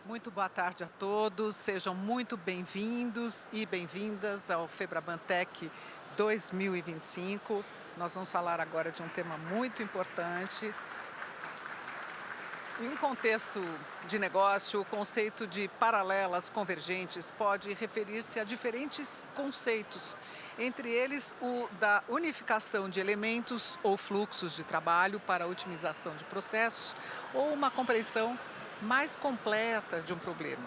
Muito boa tarde a todos, sejam muito bem-vindos e bem-vindas ao Febrabantech 2025. Nós vamos falar agora de um tema muito importante. Em um contexto de negócio, o conceito de paralelas convergentes pode referir-se a diferentes conceitos, entre eles o da unificação de elementos ou fluxos de trabalho para a otimização de processos ou uma compreensão mais completa de um problema.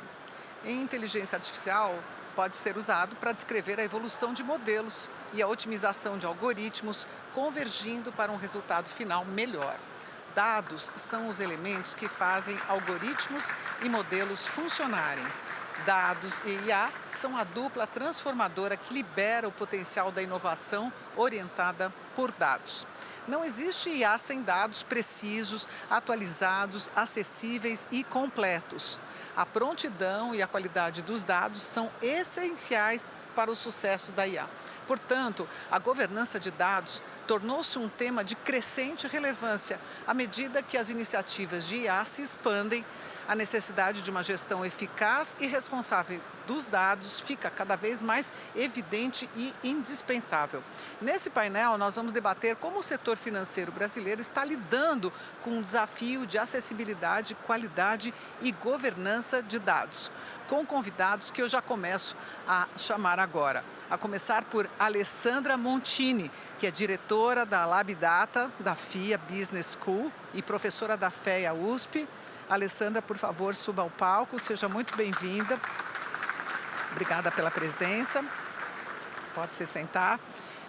Em inteligência artificial, pode ser usado para descrever a evolução de modelos e a otimização de algoritmos, convergindo para um resultado final melhor. Dados são os elementos que fazem algoritmos e modelos funcionarem. Dados e IA são a dupla transformadora que libera o potencial da inovação orientada por dados. Não existe IA sem dados precisos, atualizados, acessíveis e completos. A prontidão e a qualidade dos dados são essenciais para o sucesso da IA. Portanto, a governança de dados tornou-se um tema de crescente relevância à medida que as iniciativas de IA se expandem. A necessidade de uma gestão eficaz e responsável dos dados fica cada vez mais evidente e indispensável. Nesse painel, nós vamos debater como o setor financeiro brasileiro está lidando com o desafio de acessibilidade, qualidade e governança de dados, com convidados que eu já começo a chamar agora. A começar por Alessandra Montini, que é diretora da LabData, da FIA Business School e professora da FEA USP. Alessandra, por favor, suba ao palco, seja muito bem-vinda. Obrigada pela presença. Pode se sentar.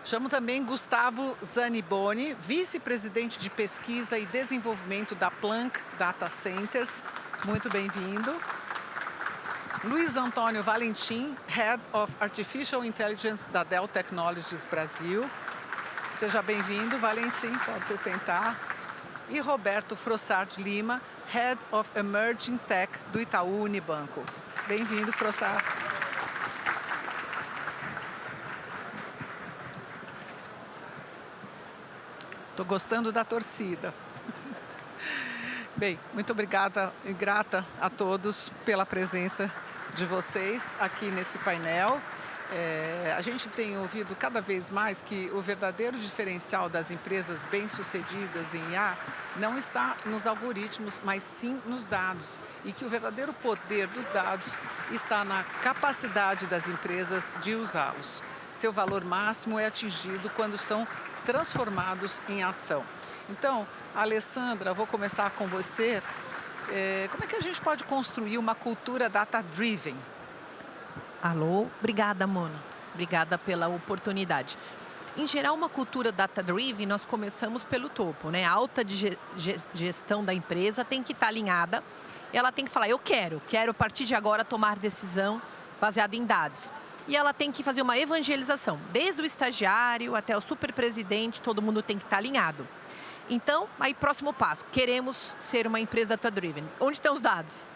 Chamo também Gustavo Zaniboni, vice-presidente de pesquisa e desenvolvimento da Planck Data Centers. Muito bem-vindo. Luiz Antônio Valentim, Head of Artificial Intelligence da Dell Technologies Brasil. Seja bem-vindo, Valentim, pode se sentar. E Roberto Frossard Lima, Head of Emerging Tech do Itaú Unibanco. Bem-vindo, Frossard. Estou gostando da torcida. Bem, muito obrigada e grata a todos pela presença de vocês aqui nesse painel. A gente tem ouvido cada vez mais que o verdadeiro diferencial das empresas bem-sucedidas em IA não está nos algoritmos, mas sim nos dados. E que o verdadeiro poder dos dados está na capacidade das empresas de usá-los. Seu valor máximo é atingido quando são transformados em ação. Então, Alessandra, vou começar com você. Como é que a gente pode construir uma cultura data-driven? Alô, obrigada, Mona. Obrigada pela oportunidade. Em geral, uma cultura data-driven, nós começamos pelo topo, né? A alta gestão da empresa tem que estar alinhada. Ela tem que falar, eu quero a partir de agora tomar decisão baseada em dados. E ela tem que fazer uma evangelização. Desde o estagiário até o superpresidente, todo mundo tem que estar alinhado. Então, aí próximo passo, queremos ser uma empresa data-driven. Onde estão os dados?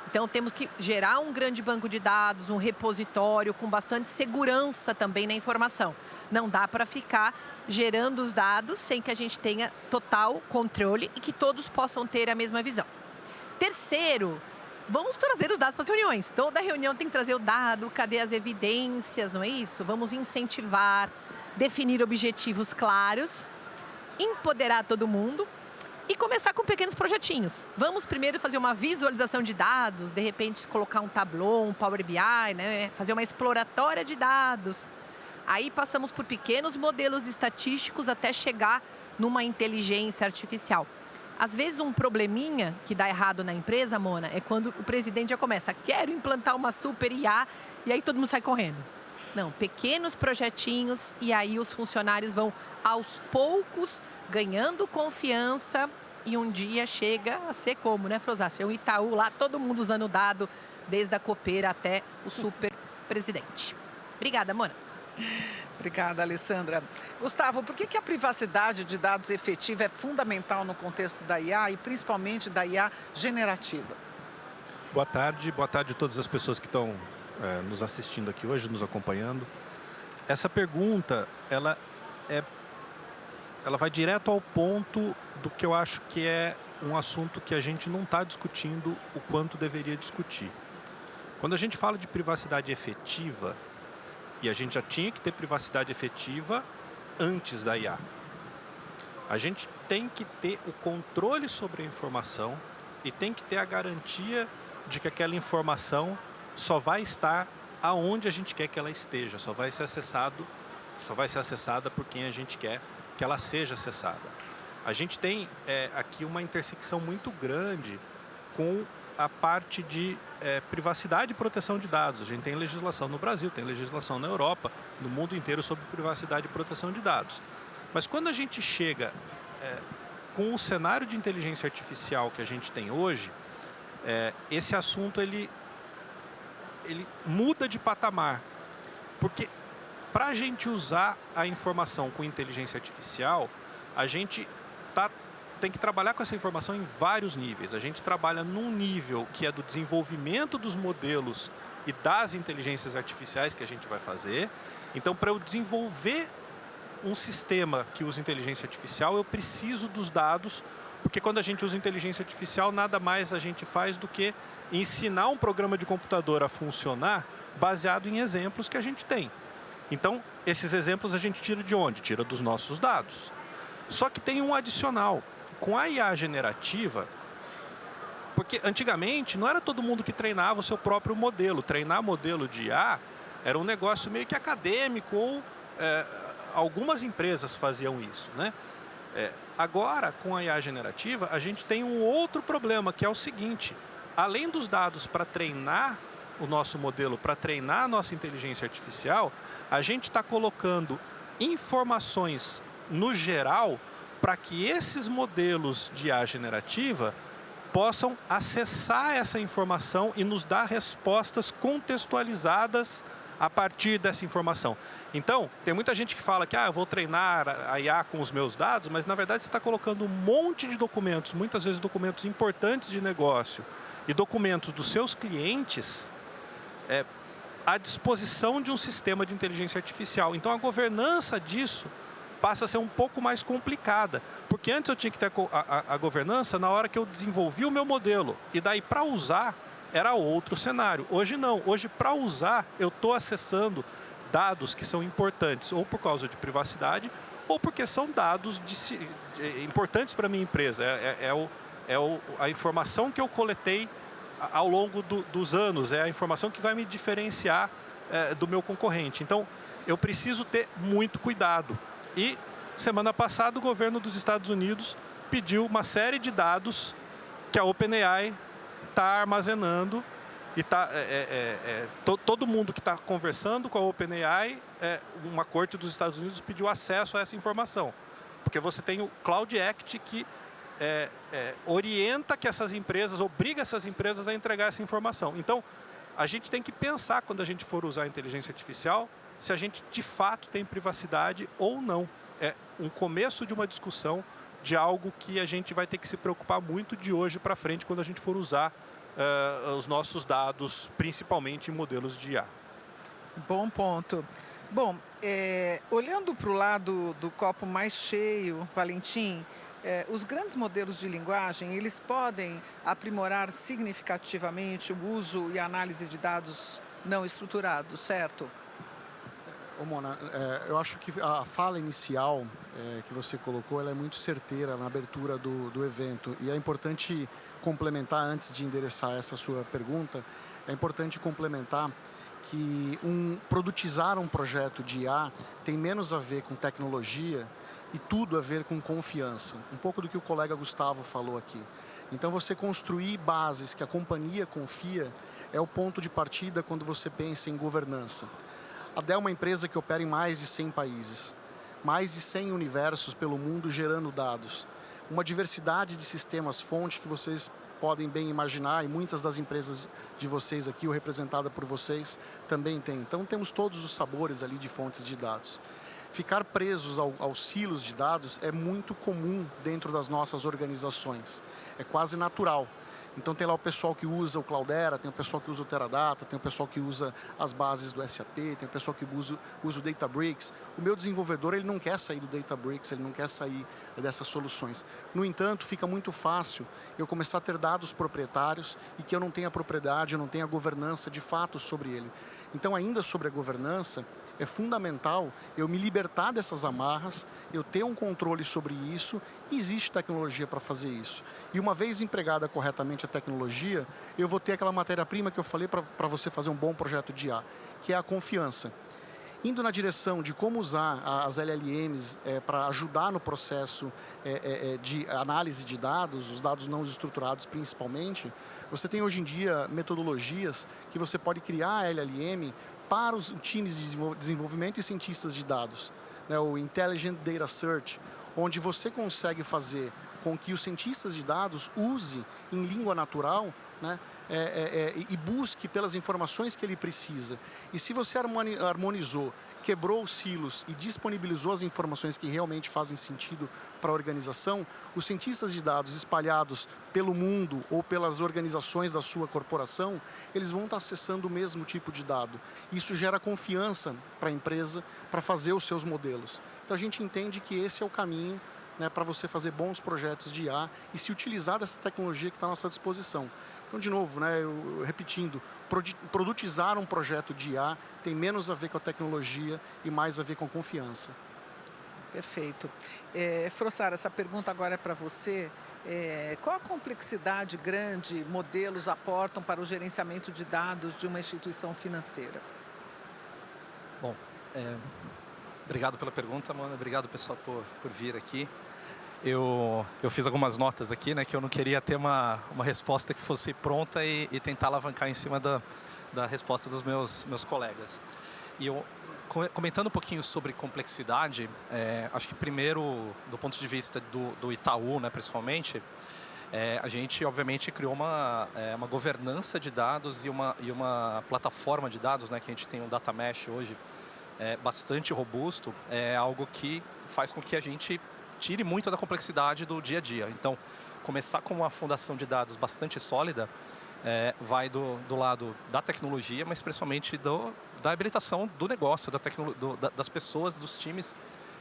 Então, temos que gerar um grande banco de dados, um repositório com bastante segurança também na informação. Não dá para ficar gerando os dados sem que a gente tenha total controle e que todos possam ter a mesma visão. Terceiro, vamos trazer os dados para as reuniões. Toda reunião tem que trazer o dado, cadê as evidências, não é isso? Vamos incentivar, definir objetivos claros, empoderar todo mundo. E começar com pequenos projetinhos. Vamos primeiro fazer uma visualização de dados, de repente colocar um Tableau, um Power BI, né? Fazer uma exploratória de dados. Aí passamos por pequenos modelos estatísticos até chegar numa inteligência artificial. Às vezes um probleminha que dá errado na empresa, Mona, é quando o presidente já começa, quero implantar uma super IA, e aí todo mundo sai correndo. Não, pequenos projetinhos e aí os funcionários vão aos poucos ganhando confiança e um dia chega a ser como, né, Frosassi? É um Itaú lá, todo mundo usando o dado, desde a copeira até o super presidente. Obrigada, Mona. Obrigada, Alessandra. Gustavo, por que a privacidade de dados efetiva é fundamental no contexto da IA e principalmente da IA generativa? Boa tarde a todas as pessoas que estão nos assistindo aqui hoje, nos acompanhando. Essa pergunta, ela vai direto ao ponto do que eu acho que é um assunto que a gente não está discutindo o quanto deveria discutir. Quando a gente fala de privacidade efetiva, e a gente já tinha que ter privacidade efetiva antes da IA, a gente tem que ter o controle sobre a informação e tem que ter a garantia de que aquela informação só vai estar aonde a gente quer que ela esteja, só vai ser acessada por quem a gente quer que ela seja acessada. A gente tem aqui uma intersecção muito grande com a parte de privacidade e proteção de dados. A gente tem legislação no Brasil, tem legislação na Europa, no mundo inteiro sobre privacidade e proteção de dados. Mas quando a gente chega com o cenário de inteligência artificial que a gente tem hoje, esse assunto ele muda de patamar. Porque para a gente usar a informação com inteligência artificial, a gente tem que trabalhar com essa informação em vários níveis. A gente trabalha num nível que é do desenvolvimento dos modelos e das inteligências artificiais que a gente vai fazer. Então, para eu desenvolver um sistema que usa inteligência artificial, eu preciso dos dados, porque quando a gente usa inteligência artificial, nada mais a gente faz do que ensinar um programa de computador a funcionar baseado em exemplos que a gente tem. Então, esses exemplos a gente tira de onde? Tira dos nossos dados. Só que tem um adicional. Com a IA generativa, porque antigamente não era todo mundo que treinava o seu próprio modelo. Treinar modelo de IA era um negócio meio que acadêmico, ou algumas empresas faziam isso, né? Agora, com a IA generativa, a gente tem um outro problema, que é o seguinte: além dos dados para treinar o nosso modelo, para treinar a nossa inteligência artificial, a gente está colocando informações no geral para que esses modelos de IA generativa possam acessar essa informação e nos dar respostas contextualizadas a partir dessa informação. Então, tem muita gente que fala que eu vou treinar a IA com os meus dados, mas na verdade você está colocando um monte de documentos, muitas vezes documentos importantes de negócio e documentos dos seus clientes à disposição de um sistema de inteligência artificial. Então, a governança disso passa a ser um pouco mais complicada, porque antes eu tinha que ter a governança na hora que eu desenvolvi o meu modelo, e daí para usar era outro cenário. Hoje não, hoje para usar eu estou acessando dados que são importantes, ou por causa de privacidade, ou porque são dados importantes para a minha empresa, a informação que eu coletei ao longo dos anos, é a informação que vai me diferenciar do meu concorrente. Então, eu preciso ter muito cuidado. E, semana passada, o governo dos Estados Unidos pediu uma série de dados que a OpenAI está armazenando. E todo mundo que está conversando com a OpenAI, uma corte dos Estados Unidos pediu acesso a essa informação. Porque você tem o Cloud Act que orienta que essas empresas, obriga essas empresas a entregar essa informação. Então, a gente tem que pensar, quando a gente for usar a inteligência artificial, se a gente de fato tem privacidade ou não. É um começo de uma discussão de algo que a gente vai ter que se preocupar muito de hoje para frente, quando a gente for usar os nossos dados, principalmente em modelos de IA. Bom ponto. Bom, olhando para o lado do copo mais cheio, Valentim, os grandes modelos de linguagem, eles podem aprimorar significativamente o uso e a análise de dados não estruturados, certo? Mona, eu acho que a fala inicial que você colocou, ela é muito certeira na abertura do evento. E é importante complementar, antes de endereçar essa sua pergunta, é importante complementar que produtizar um projeto de IA tem menos a ver com tecnologia e tudo a ver com confiança. Um pouco do que o colega Gustavo falou aqui. Então, você construir bases que a companhia confia é o ponto de partida quando você pensa em governança. A Dell é uma empresa que opera em mais de 100 países, mais de 100 universos pelo mundo gerando dados. Uma diversidade de sistemas-fonte que vocês podem bem imaginar, e muitas das empresas de vocês aqui, ou representada por vocês, também tem. Então, temos todos os sabores ali de fontes de dados. Ficar presos aos silos de dados é muito comum dentro das nossas organizações. É quase natural. Então tem lá o pessoal que usa o Cloudera, tem o pessoal que usa o Teradata, tem o pessoal que usa as bases do SAP, tem o pessoal que usa o Databricks. O meu desenvolvedor, ele não quer sair do Databricks, ele não quer sair dessas soluções. No entanto, fica muito fácil eu começar a ter dados proprietários e que eu não tenha propriedade, eu não tenha governança de fato sobre ele. Então, ainda sobre a governança, é fundamental eu me libertar dessas amarras, eu ter um controle sobre isso, e existe tecnologia para fazer isso. E uma vez empregada corretamente a tecnologia, eu vou ter aquela matéria-prima que eu falei para você fazer um bom projeto de IA, que é a confiança. Indo na direção de como usar as LLMs para ajudar no processo de análise de dados, os dados não estruturados principalmente, você tem hoje em dia metodologias que você pode criar a LLM para os times de desenvolvimento e cientistas de dados, né, o Intelligent Data Search, onde você consegue fazer com que os cientistas de dados use em língua natural, né, e busque pelas informações que ele precisa. E se você harmonizou, quebrou os silos e disponibilizou as informações que realmente fazem sentido para a organização, os cientistas de dados espalhados pelo mundo ou pelas organizações da sua corporação, eles vão estar acessando o mesmo tipo de dado. Isso gera confiança para a empresa para fazer os seus modelos. Então a gente entende que esse é o caminho, né, para você fazer bons projetos de IA e se utilizar dessa tecnologia que está à nossa disposição. Então, de novo, né, repetindo, produtizar um projeto de IA tem menos a ver com a tecnologia e mais a ver com confiança. Perfeito. Frossard, essa pergunta agora é para você. Qual a complexidade grande modelos aportam para o gerenciamento de dados de uma instituição financeira? Bom, obrigado pela pergunta, Mona. Obrigado, pessoal, por vir aqui. Eu fiz algumas notas aqui, né, que eu não queria ter uma resposta que fosse pronta e tentar alavancar em cima da resposta dos meus colegas. E eu, comentando um pouquinho sobre complexidade, acho que primeiro, do ponto de vista do Itaú, né, principalmente, a gente, obviamente, criou uma governança de dados e uma plataforma de dados, né, que a gente tem um data mesh hoje, bastante robusto, é algo que faz com que a gente tire muito da complexidade do dia a dia. Então, começar com uma fundação de dados bastante sólida vai do lado da tecnologia, mas principalmente da habilitação do negócio, das pessoas, dos times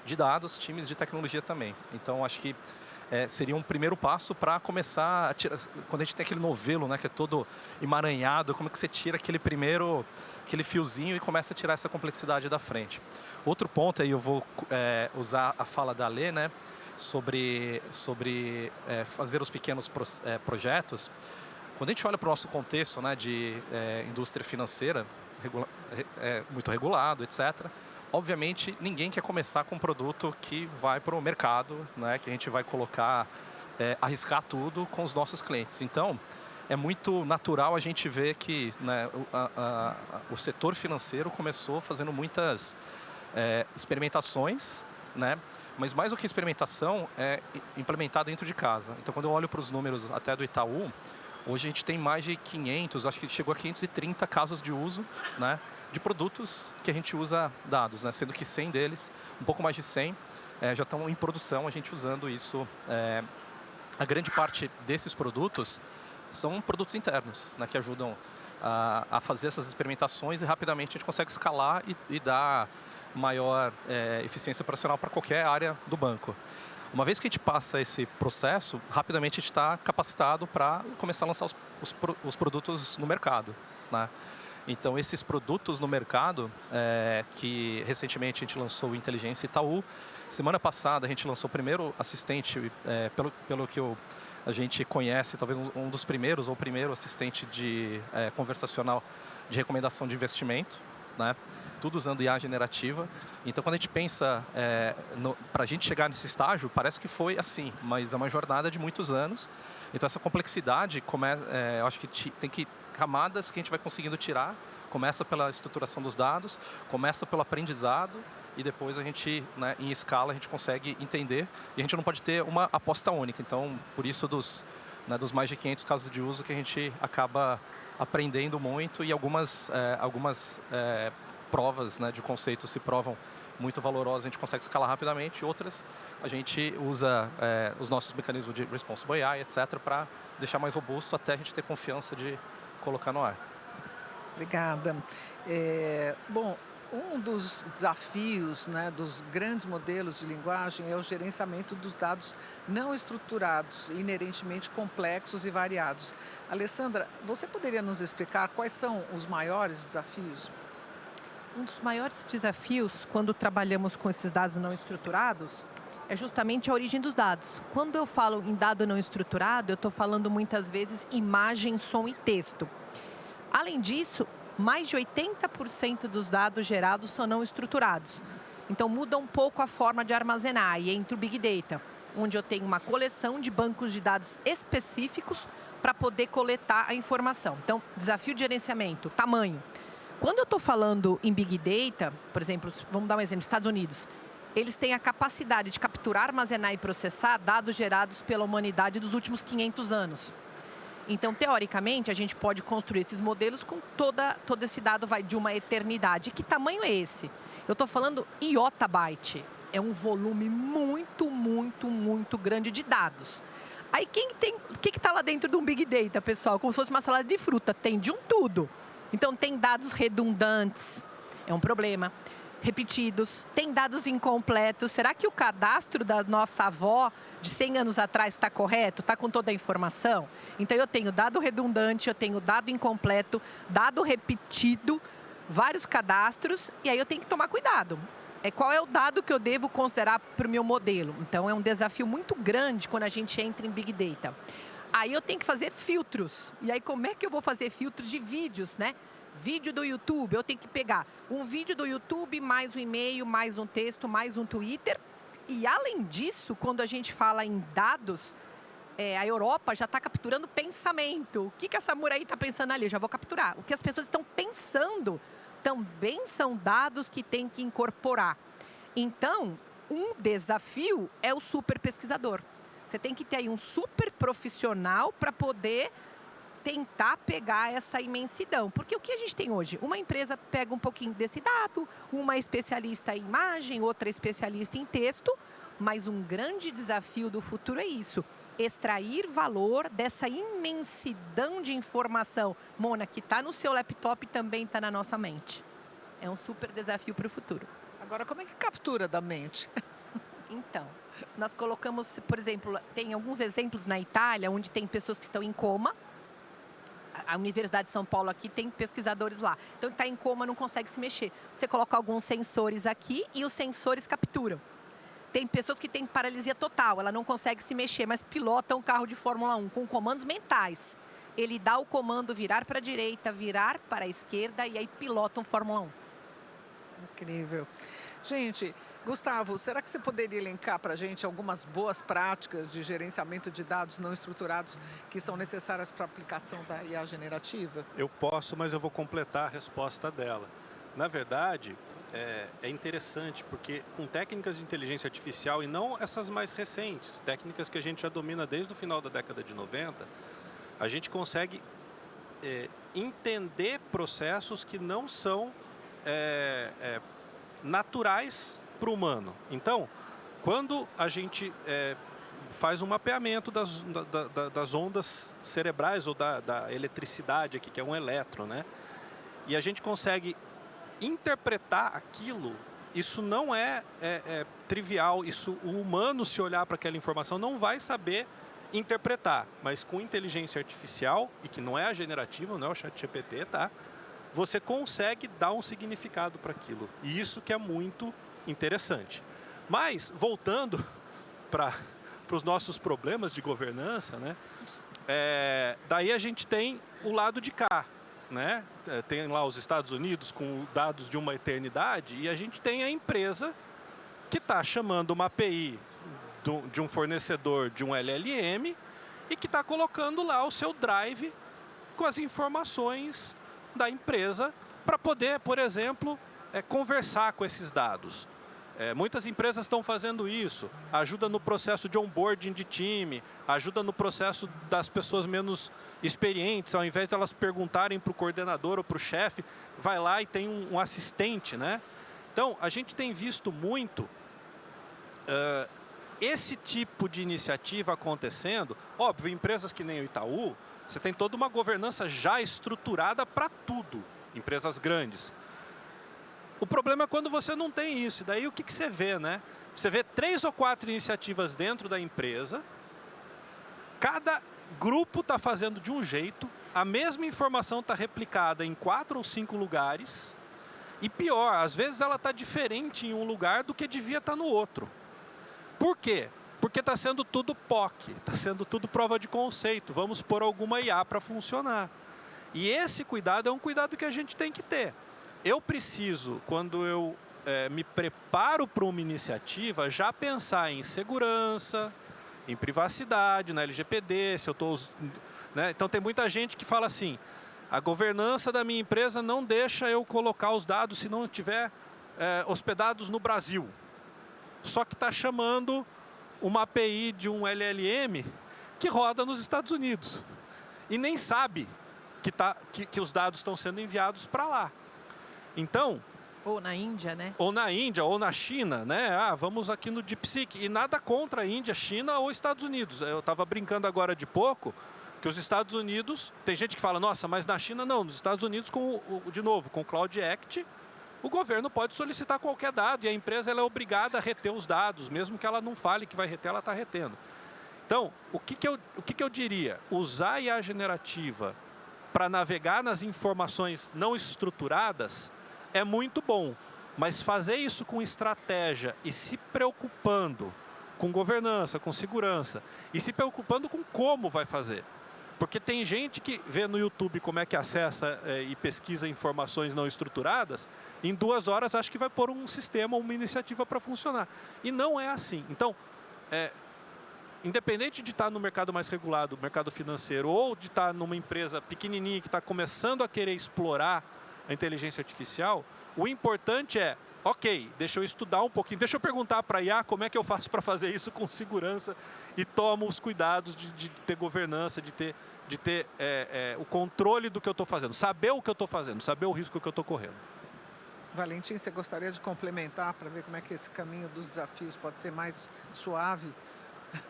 de dados, times de tecnologia também. Então, acho que seria um primeiro passo para começar a tirar, quando a gente tem aquele novelo, né, que é todo emaranhado, como é que você tira aquele fiozinho e começa a tirar essa complexidade da frente. Outro ponto, aí eu vou usar a fala da Lê, né, sobre fazer os pequenos projetos. Quando a gente olha para o nosso contexto, né, de indústria financeira, muito regulado, etc., obviamente, ninguém quer começar com um produto que vai para o mercado, né, que a gente vai colocar, arriscar tudo com os nossos clientes. Então, é muito natural a gente ver que, né, o setor financeiro começou fazendo muitas experimentações, né, mas mais do que experimentação, é implementar dentro de casa. Então, quando eu olho para os números até do Itaú, hoje a gente tem mais de 500, acho que chegou a 530 casos de uso, né, de produtos que a gente usa dados, né, sendo que 100 deles, um pouco mais de 100, já estão em produção, a gente usando isso. A grande parte desses produtos são produtos internos, né, que ajudam a fazer essas experimentações e rapidamente a gente consegue escalar e dar maior eficiência operacional para qualquer área do banco. Uma vez que a gente passa esse processo, rapidamente a gente está capacitado para começar a lançar os produtos no mercado, né? Então, esses produtos no mercado, que recentemente a gente lançou o Inteligência Itaú. Semana passada a gente lançou o primeiro assistente, pelo que a gente conhece, talvez um dos primeiros, ou o primeiro assistente conversacional de recomendação de investimento, né? Tudo usando IA generativa. Então, quando a gente pensa, para a gente chegar nesse estágio, parece que foi assim, mas é uma jornada de muitos anos. Então, essa complexidade, eu acho que tem camadas que a gente vai conseguindo tirar. Começa pela estruturação dos dados, começa pelo aprendizado e depois a gente, né, em escala, a gente consegue entender. E a gente não pode ter uma aposta única. Então, por isso, dos mais de 500 casos de uso que a gente acaba aprendendo muito e algumas provas, né, de conceito se provam muito valorosas, a gente consegue escalar rapidamente. Outras, a gente usa os nossos mecanismos de Responsible AI, etc., para deixar mais robusto até a gente ter confiança de colocar no ar. Obrigada. Bom, um dos desafios, né, dos grandes modelos de linguagem é o gerenciamento dos dados não estruturados, inerentemente complexos e variados. Alessandra, você poderia nos explicar quais são os maiores desafios? Um dos maiores desafios quando trabalhamos com esses dados não estruturados é justamente a origem dos dados. Quando eu falo em dado não estruturado, eu estou falando muitas vezes imagem, som e texto. Além disso, mais de 80% dos dados gerados são não estruturados. Então, muda um pouco a forma de armazenar e entra o Big Data, onde eu tenho uma coleção de bancos de dados específicos para poder coletar a informação. Então, desafio de gerenciamento, tamanho. Quando eu estou falando em Big Data, por exemplo, vamos dar um exemplo, Estados Unidos, eles têm a capacidade de capturar, armazenar e processar dados gerados pela humanidade dos últimos 500 anos. Então, teoricamente, a gente pode construir esses modelos com todo esse dado vai de uma eternidade. Que tamanho é esse? Eu estou falando iotabyte. É um volume muito, muito, muito grande de dados. Aí, o que está lá dentro de um Big Data, pessoal? Como se fosse uma salada de fruta. Tem de um tudo. Então, tem dados redundantes. É um problema. Repetidos. Tem dados incompletos. Será que o cadastro da nossa avó de 100 anos atrás está correto? Está com toda a informação? Então, eu tenho dado redundante, eu tenho dado incompleto, dado repetido, vários cadastros, e aí eu tenho que tomar cuidado. Qual é o dado que eu devo considerar para o meu modelo? Então, é um desafio muito grande quando a gente entra em Big Data. Aí eu tenho que fazer filtros. E aí, como é que eu vou fazer filtros de vídeos, né? Vídeo do YouTube, eu tenho que pegar um vídeo do YouTube, mais um e-mail, mais um texto, mais um Twitter. E, além disso, quando a gente fala em dados, a Europa já está capturando pensamento. O que a Samurai está pensando ali? Eu já vou capturar. O que as pessoas estão pensando também são dados que tem que incorporar. Então, um desafio é o super pesquisador. Você tem que ter aí um super profissional para poder tentar pegar essa imensidão. Porque o que a gente tem hoje? Uma empresa pega um pouquinho desse dado, uma especialista em imagem, outra especialista em texto, mas um grande desafio do futuro é isso, extrair valor dessa imensidão de informação. Mona, que está no seu laptop também está na nossa mente. É um super desafio para o futuro. Agora, como é que captura da mente? Então, nós colocamos, por exemplo, tem alguns exemplos na Itália, onde tem pessoas que estão em coma. A Universidade de São Paulo aqui tem pesquisadores lá. Então, está em coma, não consegue se mexer. Você coloca alguns sensores aqui e os sensores capturam. Tem pessoas que têm paralisia total, ela não consegue se mexer, mas pilota um carro de Fórmula 1 com comandos mentais. Ele dá o comando virar para a direita, virar para a esquerda e aí pilota um Fórmula 1. Incrível. Gente, Gustavo, será que você poderia elencar para a gente algumas boas práticas de gerenciamento de dados não estruturados que são necessárias para a aplicação da IA generativa? Eu posso, mas eu vou completar a resposta dela. Na verdade, é interessante, porque com técnicas de inteligência artificial, e não essas mais recentes, técnicas que a gente já domina desde o final da década de 90, a gente consegue entender processos que não são naturais para o humano. Então, quando a gente faz um mapeamento das ondas cerebrais ou da eletricidade aqui, que é um elétron, né? E a gente consegue interpretar aquilo, isso não é trivial, o humano, se olhar para aquela informação, não vai saber interpretar, mas com inteligência artificial, e que não é a generativa, não é o ChatGPT, tá? Você consegue dar um significado para aquilo, e isso que é muito interessante. Mas, voltando para os nossos problemas de governança, né? Daí a gente tem o lado de cá, né? Tem lá os Estados Unidos com dados de uma eternidade, e a gente tem a empresa que está chamando uma API de um fornecedor de um LLM e que está colocando lá o seu drive com as informações da empresa para poder, por exemplo, conversar com esses dados. Muitas empresas estão fazendo isso, ajuda no processo de onboarding de time, ajuda no processo das pessoas menos experientes, ao invés de elas perguntarem para o coordenador ou para o chefe, vai lá e tem um assistente, né? Então, a gente tem visto muito esse tipo de iniciativa acontecendo. Óbvio, empresas que nem o Itaú, você tem toda uma governança já estruturada para tudo, empresas grandes. O problema é quando você não tem isso. E daí o que você vê, né? Você vê 3 ou 4 iniciativas dentro da empresa, cada grupo está fazendo de um jeito, a mesma informação está replicada em 4 ou 5 lugares, e pior, às vezes ela está diferente em um lugar do que devia estar no outro. Por quê? Porque está sendo tudo POC, está sendo tudo prova de conceito, vamos pôr alguma IA para funcionar. E esse cuidado é um cuidado que a gente tem que ter. Eu preciso, quando eu me preparo para uma iniciativa, já pensar em segurança, em privacidade, na LGPD, se eu estou... Né? Então tem muita gente que fala assim, a governança da minha empresa não deixa eu colocar os dados se não estiver hospedados no Brasil. Só que está chamando uma API de um LLM que roda nos Estados Unidos. E nem sabe que os dados estão sendo enviados para lá. Então... Ou na Índia, né? Ou na Índia, ou na China, né? Vamos aqui no DeepSeek. E nada contra a Índia, China ou Estados Unidos. Eu estava brincando agora de pouco que os Estados Unidos... Tem gente que fala, nossa, mas na China não. Nos Estados Unidos, de novo, com o Cloud Act, o governo pode solicitar qualquer dado e a empresa ela é obrigada a reter os dados. Mesmo que ela não fale que vai reter, ela está retendo. Então, o que eu diria? Usar a IA generativa para navegar nas informações não estruturadas é muito bom, mas fazer isso com estratégia e se preocupando com governança, com segurança, e se preocupando com como vai fazer. Porque tem gente que vê no YouTube como é que acessa e pesquisa informações não estruturadas, em 2 horas acha que vai pôr um sistema, uma iniciativa para funcionar. E não é assim. Então, independente de estar no mercado mais regulado, mercado financeiro, ou de estar numa empresa pequenininha que está começando a querer explorar a inteligência artificial, o importante é, ok, deixa eu estudar um pouquinho, deixa eu perguntar para a IA como é que eu faço para fazer isso com segurança e tomo os cuidados de ter governança, de ter o controle do que eu estou fazendo, saber o que eu estou fazendo, saber o risco que eu estou correndo. Valentim, você gostaria de complementar para ver como é que esse caminho dos desafios pode ser mais suave?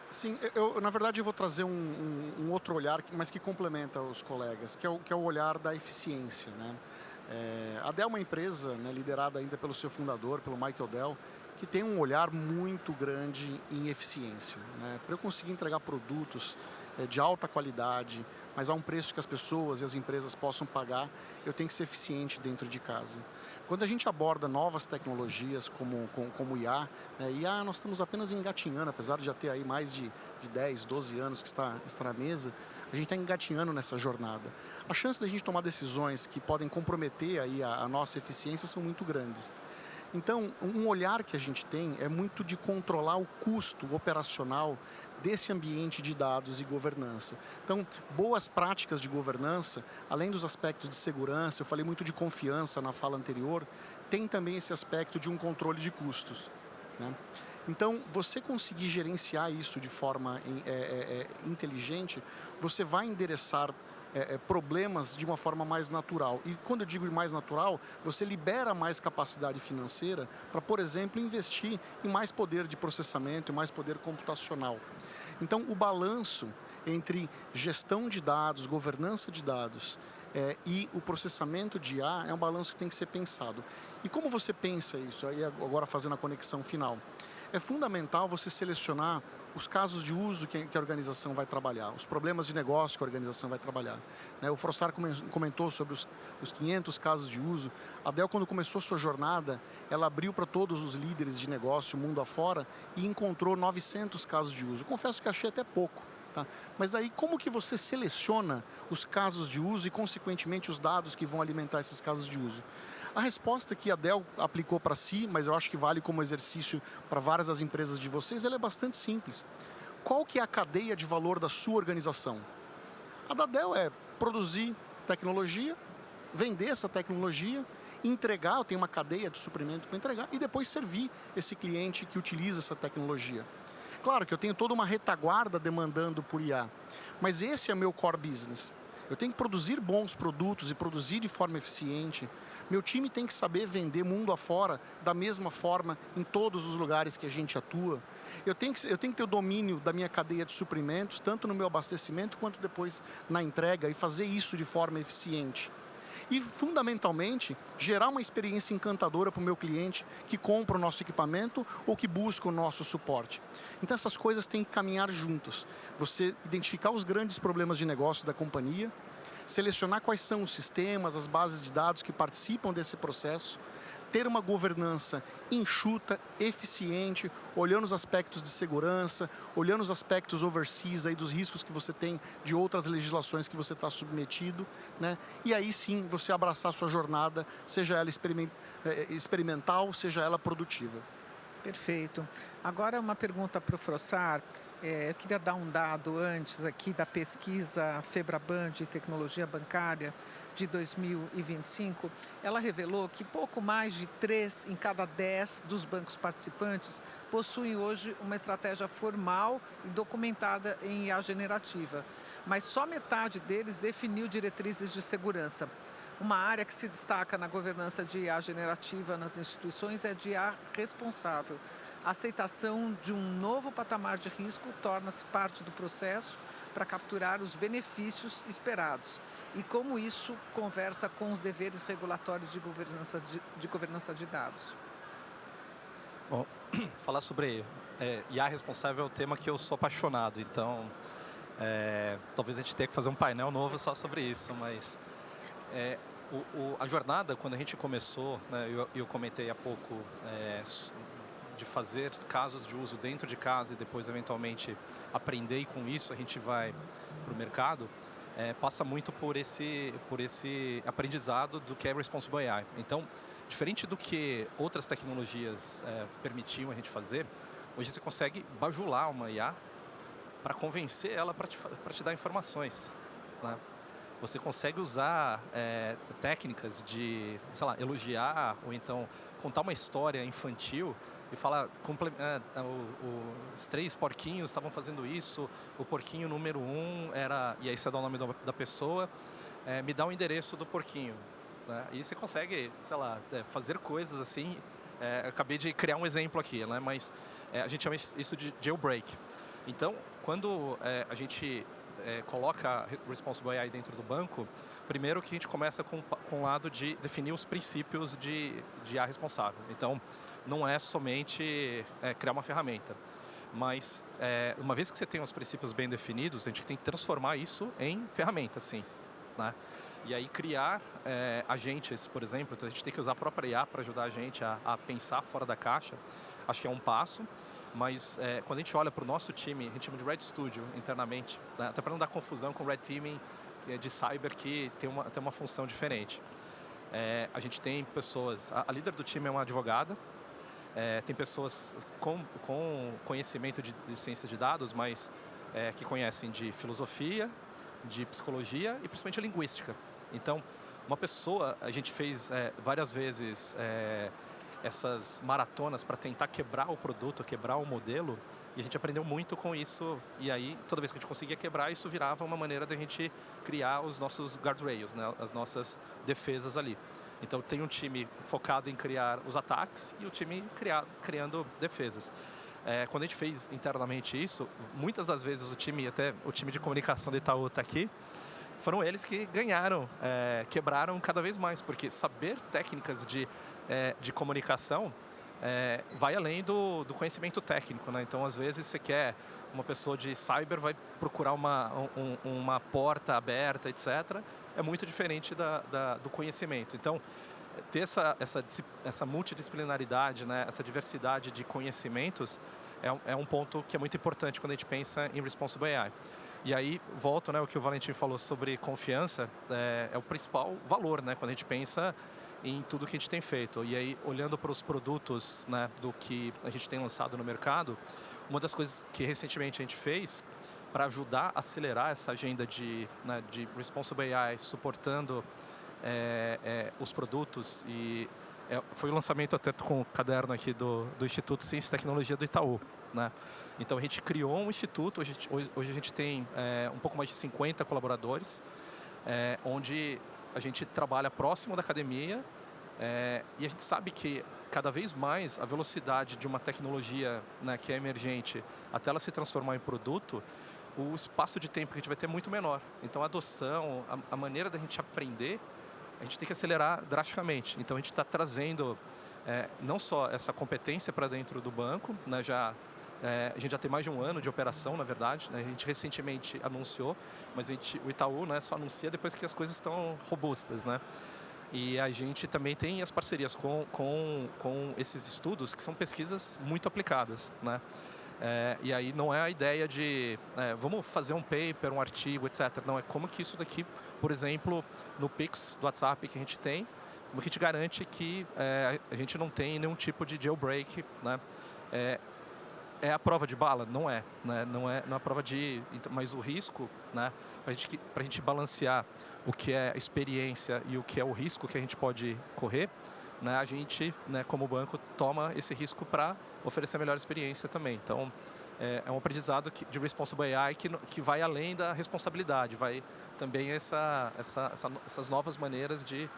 Sim, na verdade eu vou trazer um outro olhar, mas que complementa os colegas, que é o olhar da eficiência, né? A Dell é uma empresa, né, liderada ainda pelo seu fundador, pelo Michael Dell, que tem um olhar muito grande em eficiência, né? Para eu conseguir entregar produtos de alta qualidade, mas a um preço que as pessoas e as empresas possam pagar, eu tenho que ser eficiente dentro de casa. Quando a gente aborda novas tecnologias como IA, IA nós estamos apenas engatinhando, apesar de já ter aí mais de 10, 12 anos que está na mesa, a gente está engatinhando nessa jornada. As chances da gente tomar decisões que podem comprometer aí a nossa eficiência são muito grandes. Então, um olhar que a gente tem é muito de controlar o custo operacional desse ambiente de dados e governança. Então, boas práticas de governança, além dos aspectos de segurança, eu falei muito de confiança na fala anterior, tem também esse aspecto de um controle de custos, né? Então, você conseguir gerenciar isso de forma inteligente, você vai endereçar problemas de uma forma mais natural. E quando eu digo mais natural, você libera mais capacidade financeira para, por exemplo, investir em mais poder de processamento e mais poder computacional. Então, o balanço entre gestão de dados, governança de dados e o processamento de IA é um balanço que tem que ser pensado. E como você pensa isso? Aí agora fazendo a conexão final. É fundamental você selecionar os casos de uso que a organização vai trabalhar, os problemas de negócio que a organização vai trabalhar. O Frossard comentou sobre os 500 casos de uso. A Dell, quando começou sua jornada, ela abriu para todos os líderes de negócio, mundo afora, e encontrou 900 casos de uso. Confesso que achei até pouco. Tá? Mas daí, como que você seleciona os casos de uso e, consequentemente, os dados que vão alimentar esses casos de uso? A resposta que a Dell aplicou para si, mas eu acho que vale como exercício para várias das empresas de vocês, ela é bastante simples. Qual que é a cadeia de valor da sua organização? A da Dell é produzir tecnologia, vender essa tecnologia, entregar, eu tenho uma cadeia de suprimento para entregar, e depois servir esse cliente que utiliza essa tecnologia. Claro que eu tenho toda uma retaguarda demandando por IA, mas esse é o meu core business. Eu tenho que produzir bons produtos e produzir de forma eficiente. Meu time tem que saber vender mundo afora da mesma forma em todos os lugares que a gente atua. Eu tenho que ter o domínio da minha cadeia de suprimentos, tanto no meu abastecimento quanto depois na entrega, e fazer isso de forma eficiente. E, fundamentalmente, gerar uma experiência encantadora para o meu cliente que compra o nosso equipamento ou que busca o nosso suporte. Então, essas coisas têm que caminhar juntas. Você identificar os grandes problemas de negócio da companhia, selecionar quais são os sistemas, as bases de dados que participam desse processo, ter uma governança enxuta, eficiente, olhando os aspectos de segurança, olhando os aspectos overseas aí dos riscos que você tem de outras legislações que você está submetido, né? E aí sim você abraçar a sua jornada, seja ela experimental, seja ela produtiva. Perfeito. Agora uma pergunta para o Frossard. Eu queria dar um dado antes aqui da pesquisa Febraban de tecnologia bancária de 2025. Ela revelou que pouco mais de 3 em cada 10 dos bancos participantes possuem hoje uma estratégia formal e documentada em IA generativa, mas só metade deles definiu diretrizes de segurança. Uma área que se destaca na governança de IA generativa nas instituições é de IA responsável. A aceitação de um novo patamar de risco torna-se parte do processo para capturar os benefícios esperados. E como isso conversa com os deveres regulatórios de governança de dados. Bom, falar sobre IA responsável é um tema que eu sou apaixonado, então talvez a gente tenha que fazer um painel novo só sobre isso, mas a jornada, quando a gente começou, né, eu comentei há pouco de fazer casos de uso dentro de casa e depois eventualmente aprender, e com isso a gente vai para o mercado, passa muito por esse aprendizado do que é Responsible AI. Então, diferente do que outras tecnologias permitiam a gente fazer, hoje você consegue bajular uma IA para convencer ela para te dar informações, né? Você consegue usar técnicas de, sei lá, elogiar ou então contar uma história infantil e falar, os 3 porquinhos estavam fazendo isso, o porquinho número 1 era, e aí você dá o nome da pessoa, me dá o endereço do porquinho, né? E você consegue, sei lá, fazer coisas assim. Acabei de criar um exemplo aqui, né? Mas a gente chama isso de jailbreak. Então, quando a gente coloca Responsible AI dentro do banco, primeiro que a gente começa com o lado de definir os princípios de IA responsável. Então, não é somente criar uma ferramenta, mas uma vez que você tem os princípios bem definidos, a gente tem que transformar isso em ferramenta, sim, né? E aí criar agentes, por exemplo, então a gente tem que usar a própria IA para ajudar a gente a pensar fora da caixa. Acho que é um passo, mas quando a gente olha para o nosso time, a gente chama de Red Studio internamente, né? Até para não dar confusão com o Red Teaming de Cyber, que tem uma função diferente. A gente tem pessoas, a líder do time é uma advogada, tem pessoas com conhecimento de ciência de dados, mas que conhecem de filosofia, de psicologia e principalmente linguística. Então, uma pessoa, a gente fez várias vezes essas maratonas para tentar quebrar o produto, quebrar o modelo, e a gente aprendeu muito com isso. E aí, toda vez que a gente conseguia quebrar, isso virava uma maneira de a gente criar os nossos guardrails, né? As nossas defesas ali. Então, tem um time focado em criar os ataques e o time criando defesas. Quando a gente fez internamente isso, muitas das vezes o time de comunicação do Itaú está aqui, foram eles que ganharam, quebraram cada vez mais, porque saber técnicas de comunicação vai além do conhecimento técnico, né? Então, às vezes, você quer uma pessoa de cyber, vai procurar uma porta aberta, etc. É muito diferente do conhecimento. Então, ter essa multidisciplinaridade, né? Essa diversidade de conhecimentos é um ponto que é muito importante quando a gente pensa em Responsible AI. E aí, volto, né, o que o Valentim falou sobre confiança, é o principal valor, né, quando a gente pensa em tudo que a gente tem feito. E aí, olhando para os produtos, né, do que a gente tem lançado no mercado, uma das coisas que recentemente a gente fez para ajudar a acelerar essa agenda de Responsible AI, suportando os produtos, e foi o lançamento até com o caderno aqui do Instituto Ciência e Tecnologia do Itaú, né? Então, a gente criou um instituto, hoje a gente tem um pouco mais de 50 colaboradores, onde a gente trabalha próximo da academia e a gente sabe que cada vez mais a velocidade de uma tecnologia, né, que é emergente, até ela se transformar em produto, o espaço de tempo que a gente vai ter é muito menor. Então a adoção, a maneira da gente aprender, a gente tem que acelerar drasticamente. Então a gente está trazendo não só essa competência para dentro do banco, né, a gente já tem mais de 1 ano de operação, na verdade, né, a gente recentemente anunciou, mas o Itaú, né, só anuncia depois que as coisas estão robustas, né? E a gente também tem as parcerias com esses estudos, que são pesquisas muito aplicadas, né? E aí não é a ideia de vamos fazer um paper, um artigo, etc. Não, é como que isso daqui, por exemplo, no Pix do WhatsApp que a gente tem, como que a gente garante que a gente não tem nenhum tipo de jailbreak, né? É a prova de bala? Não é, né? Não é a prova mas o risco, né? Para a gente balancear o que é experiência e o que é o risco que a gente pode correr, né? A gente, né, como banco, toma esse risco para oferecer a melhor experiência também. Então, é um aprendizado de Responsible AI que vai além da responsabilidade, vai também essas novas maneiras de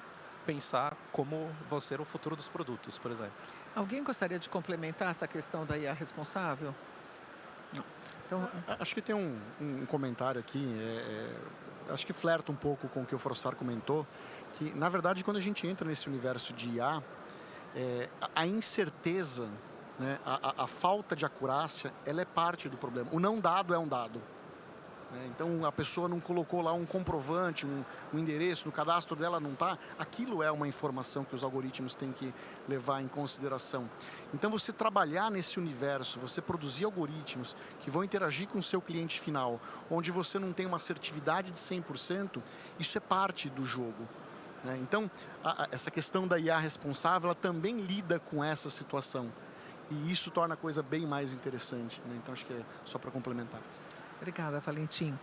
pensar como vão ser o futuro dos produtos, por exemplo. Alguém gostaria de complementar essa questão da IA responsável? Não. Então, acho que tem um comentário aqui, acho que flerta um pouco com o que o Frossard comentou, que, na verdade, quando a gente entra nesse universo de IA, a incerteza, né, a falta de acurácia, ela é parte do problema. O não dado é um dado. Então, a pessoa não colocou lá um comprovante, um endereço, no cadastro dela não está. Aquilo é uma informação que os algoritmos têm que levar em consideração. Então, você trabalhar nesse universo, você produzir algoritmos que vão interagir com o seu cliente final, onde você não tem uma assertividade de 100%, isso é parte do jogo. Então, essa questão da IA responsável, ela também lida com essa situação. E isso torna a coisa bem mais interessante. Então, acho que é só para complementar. Obrigada, Valentim.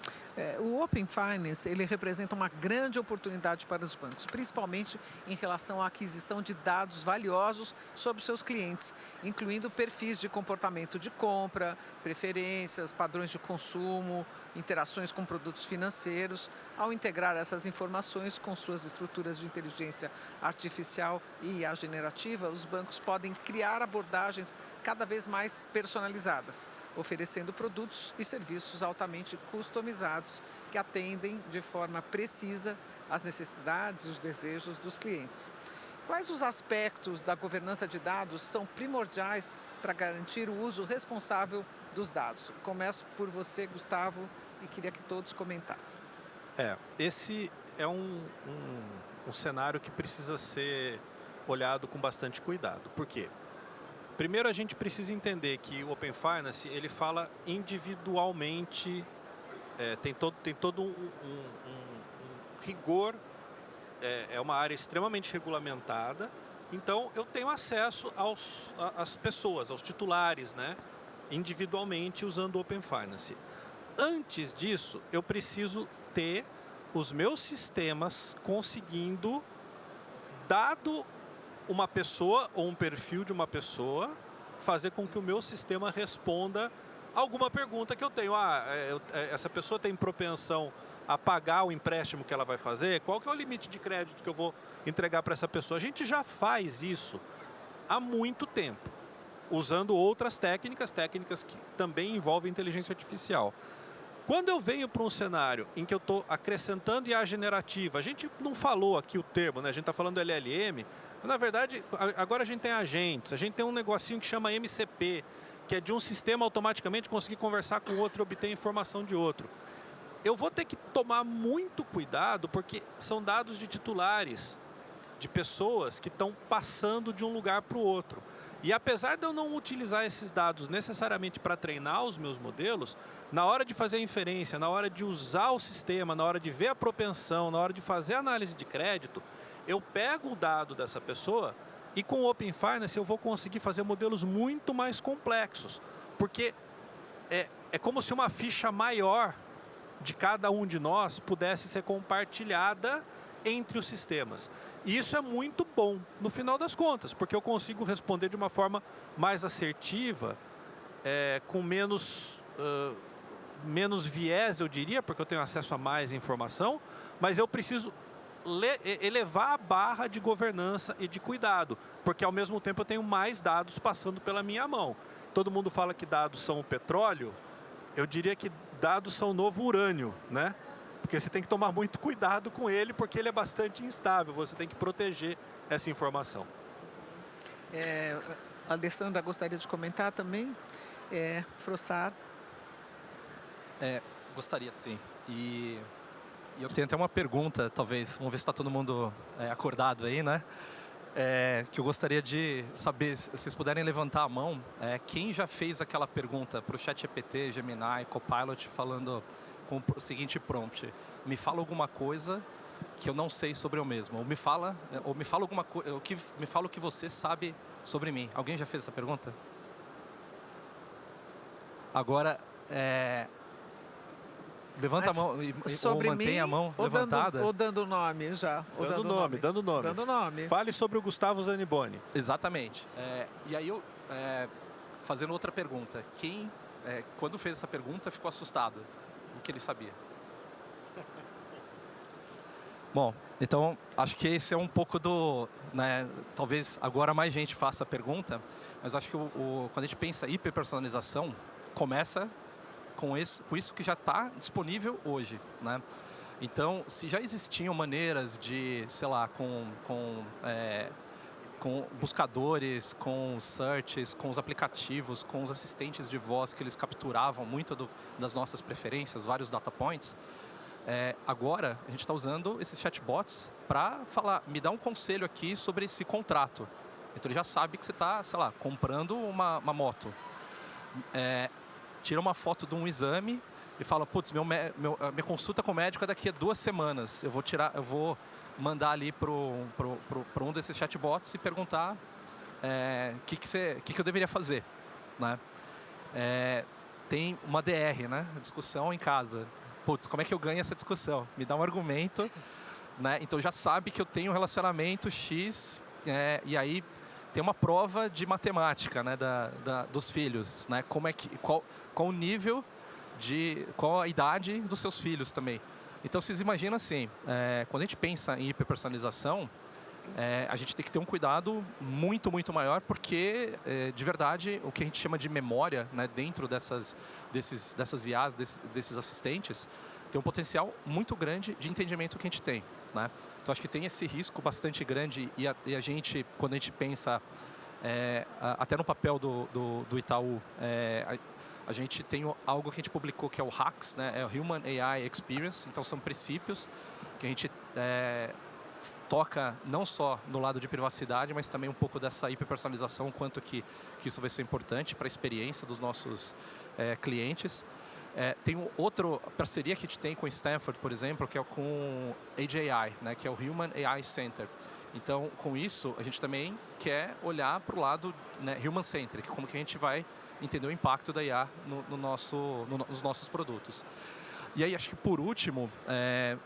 O Open Finance, ele representa uma grande oportunidade para os bancos, principalmente em relação à aquisição de dados valiosos sobre seus clientes, incluindo perfis de comportamento de compra, preferências, padrões de consumo, interações com produtos financeiros. Ao integrar essas informações com suas estruturas de inteligência artificial e IA generativa, os bancos podem criar abordagens cada vez mais personalizadas, oferecendo produtos e serviços altamente customizados que atendem de forma precisa às necessidades e os desejos dos clientes. Quais os aspectos da governança de dados são primordiais para garantir o uso responsável dos dados? Começo por você, Gustavo, e queria que todos comentassem. Esse é um cenário que precisa ser olhado com bastante cuidado. Por quê? Primeiro, a gente precisa entender que o Open Finance, ele fala individualmente, tem todo um rigor, é uma área extremamente regulamentada, então eu tenho acesso às pessoas, aos titulares, né, individualmente usando o Open Finance. Antes disso, eu preciso ter os meus sistemas conseguindo, dado uma pessoa ou um perfil de uma pessoa, fazer com que o meu sistema responda alguma pergunta que eu tenho. Essa pessoa tem propensão a pagar o empréstimo que ela vai fazer? Qual que é o limite de crédito que eu vou entregar para essa pessoa? A gente já faz isso há muito tempo, usando outras técnicas que também envolvem inteligência artificial. Quando eu venho para um cenário em que eu estou acrescentando IA generativa, a gente não falou aqui o termo, né? A gente está falando LLM, mas, na verdade, agora a gente tem agentes, a gente tem um negocinho que chama MCP, que é de um sistema automaticamente conseguir conversar com o outro e obter informação de outro. Eu vou ter que tomar muito cuidado, porque são dados de titulares, de pessoas que estão passando de um lugar para o outro. E apesar de eu não utilizar esses dados necessariamente para treinar os meus modelos, na hora de fazer a inferência, na hora de usar o sistema, na hora de ver a propensão, na hora de fazer a análise de crédito, eu pego o dado dessa pessoa e com o Open Finance eu vou conseguir fazer modelos muito mais complexos. Porque é como se uma ficha maior de cada um de nós pudesse ser compartilhada entre os sistemas. E isso é muito bom, no final das contas, porque eu consigo responder de uma forma mais assertiva, com menos viés, eu diria, porque eu tenho acesso a mais informação, mas eu preciso elevar a barra de governança e de cuidado, porque ao mesmo tempo eu tenho mais dados passando pela minha mão. Todo mundo fala que dados são o petróleo, eu diria que dados são o novo urânio, né? Porque você tem que tomar muito cuidado com ele, porque ele é bastante instável, você tem que proteger essa informação. A Alessandra gostaria de comentar também? Frossard. Gostaria, sim. E eu tenho até uma pergunta, talvez, vamos ver se está todo mundo acordado aí, né? Que eu gostaria de saber, se vocês puderem levantar a mão, quem já fez aquela pergunta para o ChatGPT, Gemini, Copilot, falando com o seguinte prompt: me fala alguma coisa que eu não sei sobre eu mesmo, ou me fala alguma coisa, me fala o que você sabe sobre mim. Alguém já fez essa pergunta? Agora, levanta a mão ou mantém a mão levantada. Ou dando nome já. Dando nome. Fale sobre o Gustavo Zaniboni. Exatamente. E aí eu, fazendo outra pergunta. Quem, quando fez essa pergunta, ficou assustado? O que ele sabia? Bom, então, acho que esse é um pouco do... né, talvez agora mais gente faça a pergunta, mas acho que quando a gente pensa em hiperpersonalização, começa com isso que já está disponível hoje, né? Então, se já existiam maneiras de, sei lá, com buscadores, com searches, com os aplicativos, com os assistentes de voz que eles capturavam muito das nossas preferências, vários data points, agora a gente está usando esses chatbots para falar, me dá um conselho aqui sobre esse contrato. Então ele já sabe que você está, sei lá, comprando uma moto. Tira uma foto de um exame e fala, putz, minha consulta com o médico é daqui a 2 semanas. Eu vou mandar ali para um desses chatbots e perguntar o que eu deveria fazer, né? Tem uma DR, né? Discussão em casa. Putz, como é que eu ganho essa discussão? Me dá um argumento, né? Então já sabe que eu tenho um relacionamento X, e aí tem uma prova de matemática, né, dos filhos, né? Qual o nível qual a idade dos seus filhos também. Então vocês imaginam assim, quando a gente pensa em hiperpersonalização, a gente tem que ter um cuidado muito, muito maior, porque de verdade o que a gente chama de memória, né, dentro dessas IAs, desses assistentes, tem um potencial muito grande de entendimento que a gente tem, né? Então acho que tem esse risco bastante grande e a gente, quando a gente pensa até no papel do Itaú, a gente tem algo que a gente publicou que é o HAX, né? É o Human AI Experience. Então são princípios que a gente toca não só no lado de privacidade, mas também um pouco dessa hiperpersonalização, quanto que isso vai ser importante para a experiência dos nossos clientes. Tem outra parceria que a gente tem com o Stanford, por exemplo, que é com o AGI, né, que é o Human AI Center. Então, com isso, a gente também quer olhar para o lado, né, human-centric, como que a gente vai entender o impacto da IA nos nossos produtos. E aí, acho que por último,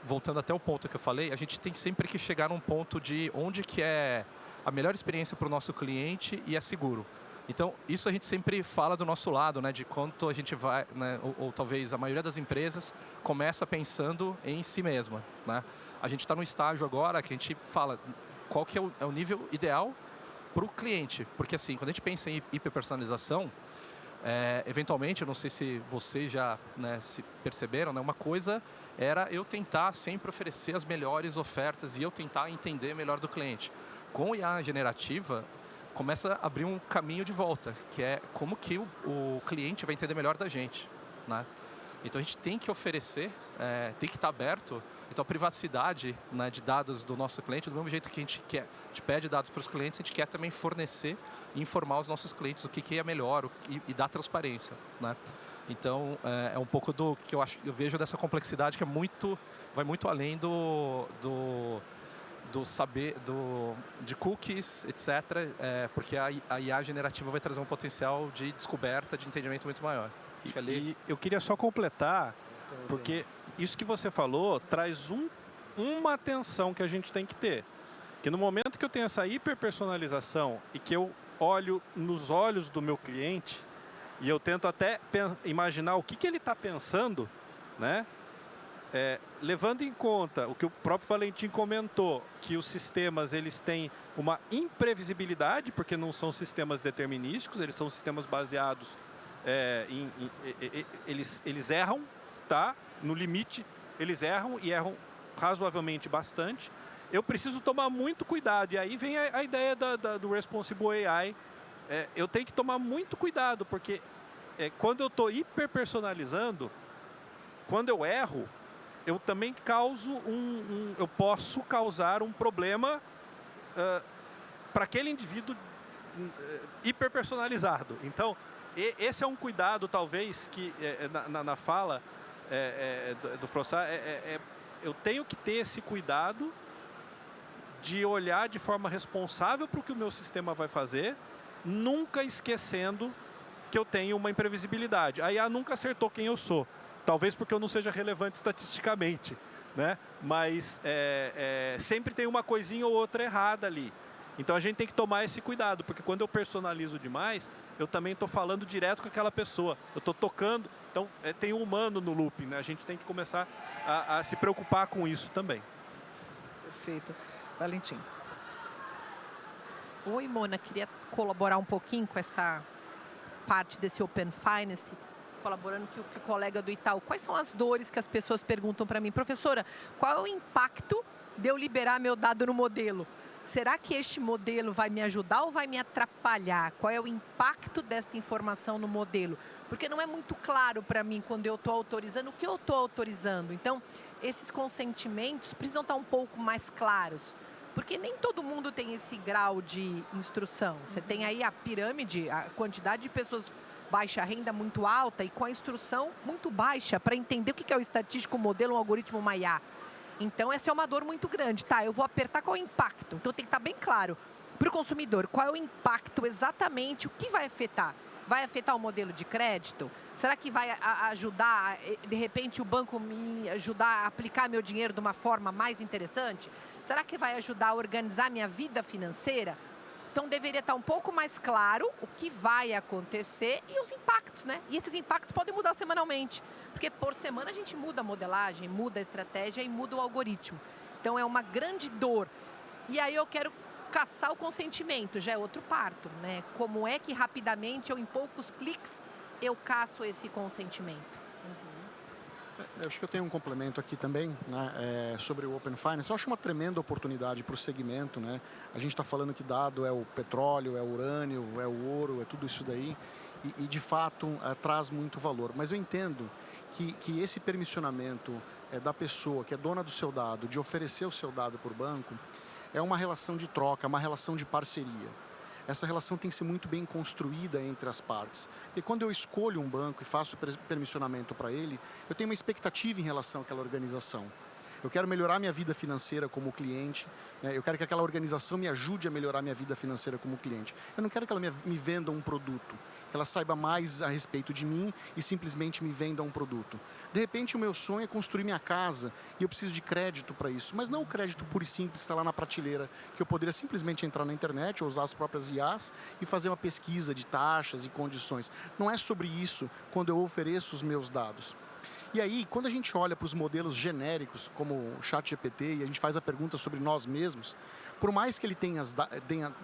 voltando até o ponto que eu falei, a gente tem sempre que chegar num ponto de onde que é a melhor experiência para o nosso cliente e é seguro. Então, isso a gente sempre fala do nosso lado, né, de quanto a gente vai, né, ou talvez a maioria das empresas começa pensando em si mesma, né? A gente está no estágio agora que a gente fala qual que é o nível ideal para o cliente, porque assim, quando a gente pensa em hiperpersonalização, eventualmente, eu não sei se vocês já, né, se perceberam, né, uma coisa era eu tentar sempre oferecer as melhores ofertas e eu tentar entender melhor do cliente. Com IA generativa, começa a abrir um caminho de volta, que é como que o cliente vai entender melhor da gente, né? Então a gente tem que oferecer, tem que estar aberto. Então a privacidade, né, de dados do nosso cliente, do mesmo jeito que a gente pede dados para os clientes, a gente quer também fornecer e informar os nossos clientes o que é melhor e dar transparência, né? Então é um pouco do que eu vejo dessa complexidade que vai muito além do saber, de cookies, etc., porque a IA generativa vai trazer um potencial de descoberta, de entendimento muito maior. E eu queria só completar, porque isso que você falou traz uma atenção que a gente tem que ter. Que no momento que eu tenho essa hiperpersonalização e que eu olho nos olhos do meu cliente e eu tento até imaginar o que ele está pensando, né? levando em conta o que o próprio Valentim comentou, que os sistemas eles têm uma imprevisibilidade, porque não são sistemas determinísticos, eles são sistemas baseados eles erram, tá? No limite, eles erram e erram razoavelmente bastante. Eu preciso tomar muito cuidado, e aí vem a ideia do Responsible AI. Eu tenho que tomar muito cuidado, porque quando eu estou hiperpersonalizando, quando eu erro, eu também eu posso causar um problema para aquele indivíduo hiperpersonalizado. Então, esse é um cuidado, talvez, que na fala do Frossard, eu tenho que ter esse cuidado de olhar de forma responsável para o que o meu sistema vai fazer, nunca esquecendo que eu tenho uma imprevisibilidade. A IA nunca acertou quem eu sou, talvez porque eu não seja relevante estatisticamente, né? Mas sempre tem uma coisinha ou outra errada ali. Então a gente tem que tomar esse cuidado, porque quando eu personalizo demais, eu também estou falando direto com aquela pessoa. Eu estou tocando, então tem um humano no looping, né? A gente tem que começar a se preocupar com isso também. Perfeito. Valentim. Oi, Mona, queria colaborar um pouquinho com essa parte desse Open Finance, colaborando com o colega do Itaú. Quais são as dores que as pessoas perguntam para mim? Professora, qual é o impacto de eu liberar meu dado no modelo? Será que este modelo vai me ajudar ou vai me atrapalhar? Qual é o impacto desta informação no modelo? Porque não é muito claro para mim, quando eu estou autorizando, o que eu estou autorizando. Então, esses consentimentos precisam estar um pouco mais claros. Porque nem todo mundo tem esse grau de instrução. Você tem aí a pirâmide, a quantidade de pessoas baixa renda muito alta e com a instrução muito baixa para entender o que é o estatístico, o modelo, um algoritmo Maiá. Então, essa é uma dor muito grande. Tá, eu vou apertar qual é o impacto. Então, tem que estar bem claro para o consumidor qual é o impacto exatamente, o que vai afetar. Vai afetar o modelo de crédito? Será que vai ajudar, de repente, o banco me ajudar a aplicar meu dinheiro de uma forma mais interessante? Será que vai ajudar a organizar minha vida financeira? Então, deveria estar um pouco mais claro o que vai acontecer e os impactos, né? E esses impactos podem mudar semanalmente, porque por semana a gente muda a modelagem, muda a estratégia e muda o algoritmo. Então, é uma grande dor. E aí eu quero caçar o consentimento, já é outro parto, né? Como é que rapidamente ou em poucos cliques eu caço esse consentimento? Eu acho que eu tenho um complemento aqui também, né, sobre o Open Finance. Eu acho uma tremenda oportunidade para o segmento, né? A gente está falando que dado é o petróleo, é o urânio, é o ouro, é tudo isso daí. E de fato, traz muito valor. Mas eu entendo que esse permissionamento da pessoa que é dona do seu dado, de oferecer o seu dado por banco, é uma relação de troca, uma relação de parceria. Essa relação tem que ser muito bem construída entre as partes. E quando eu escolho um banco e faço permissionamento para ele, eu tenho uma expectativa em relação àquela organização. Eu quero melhorar minha vida financeira como cliente, né? Eu quero que aquela organização me ajude a melhorar minha vida financeira como cliente. Eu não quero que ela me venda um produto, que ela saiba mais a respeito de mim e simplesmente me venda um produto. De repente, o meu sonho é construir minha casa e eu preciso de crédito para isso, mas não o crédito puro e simples que está lá na prateleira, que eu poderia simplesmente entrar na internet ou usar as próprias IAs e fazer uma pesquisa de taxas e condições. Não é sobre isso quando eu ofereço os meus dados. E aí, quando a gente olha para os modelos genéricos, como o ChatGPT, e a gente faz a pergunta sobre nós mesmos, por mais que ele tenha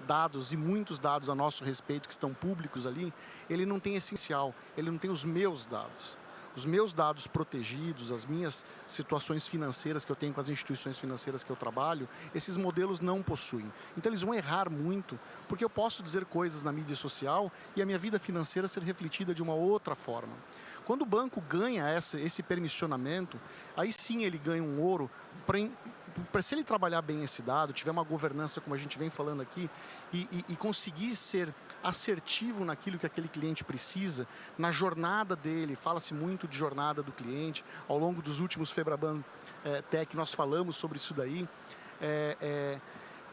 dados e muitos dados a nosso respeito que estão públicos ali, ele não tem essencial, ele não tem os meus dados. Os meus dados protegidos, as minhas situações financeiras que eu tenho com as instituições financeiras que eu trabalho, esses modelos não possuem. Então eles vão errar muito, porque eu posso dizer coisas na mídia social e a minha vida financeira ser refletida de uma outra forma. Quando o banco ganha esse permissionamento, aí sim ele ganha um ouro para se ele trabalhar bem esse dado, tiver uma governança como a gente vem falando aqui e conseguir ser assertivo naquilo que aquele cliente precisa, na jornada dele, fala-se muito de jornada do cliente, ao longo dos últimos Febraban Tech nós falamos sobre isso daí,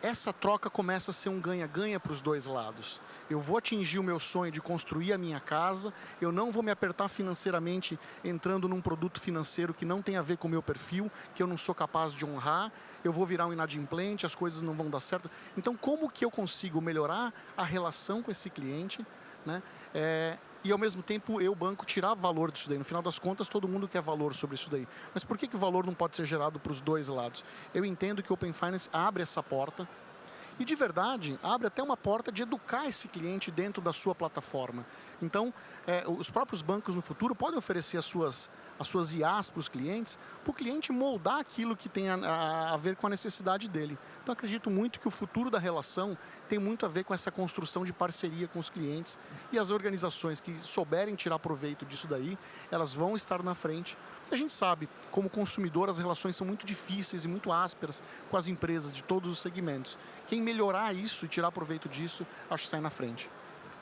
essa troca começa a ser um ganha-ganha para os dois lados. Eu vou atingir o meu sonho de construir a minha casa, eu não vou me apertar financeiramente entrando num produto financeiro que não tem a ver com o meu perfil, que eu não sou capaz de honrar, eu vou virar um inadimplente, as coisas não vão dar certo. Então, como que eu consigo melhorar a relação com esse cliente, né? e ao mesmo tempo eu, banco, tirar valor disso daí. No final das contas, todo mundo quer valor sobre isso daí. Mas por que o valor não pode ser gerado para os dois lados? Eu entendo que o Open Finance abre essa porta e, de verdade, abre até uma porta de educar esse cliente dentro da sua plataforma. Então, os próprios bancos no futuro podem oferecer as suas IAs para os clientes, para o cliente moldar aquilo que tem a ver com a necessidade dele. Então, acredito muito que o futuro da relação tem muito a ver com essa construção de parceria com os clientes, e as organizações que souberem tirar proveito disso daí, elas vão estar na frente. Porque a gente sabe, como consumidor, as relações são muito difíceis e muito ásperas com as empresas de todos os segmentos. Quem melhorar isso e tirar proveito disso, acho que sai na frente.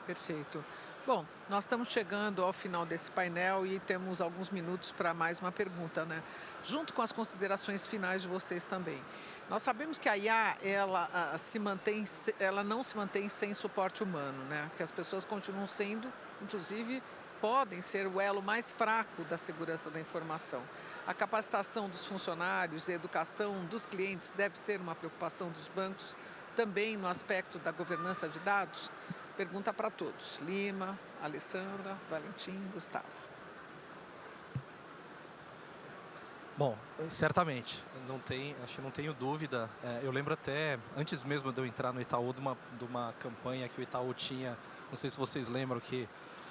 Perfeito. Bom, nós estamos chegando ao final desse painel e temos alguns minutos para mais uma pergunta, né? Junto com as considerações finais de vocês também. Nós sabemos que a IA, ela não se mantém sem suporte humano, né? Que as pessoas continuam sendo, inclusive, podem ser o elo mais fraco da segurança da informação. A capacitação dos funcionários e a educação dos clientes deve ser uma preocupação dos bancos, também no aspecto da governança de dados? Pergunta para todos. Lima, Alessandra, Valentim, Gustavo. Bom, certamente, acho que não tenho dúvida. Eu lembro até, antes mesmo de eu entrar no Itaú, de uma campanha que o Itaú tinha, não sei se vocês lembram, que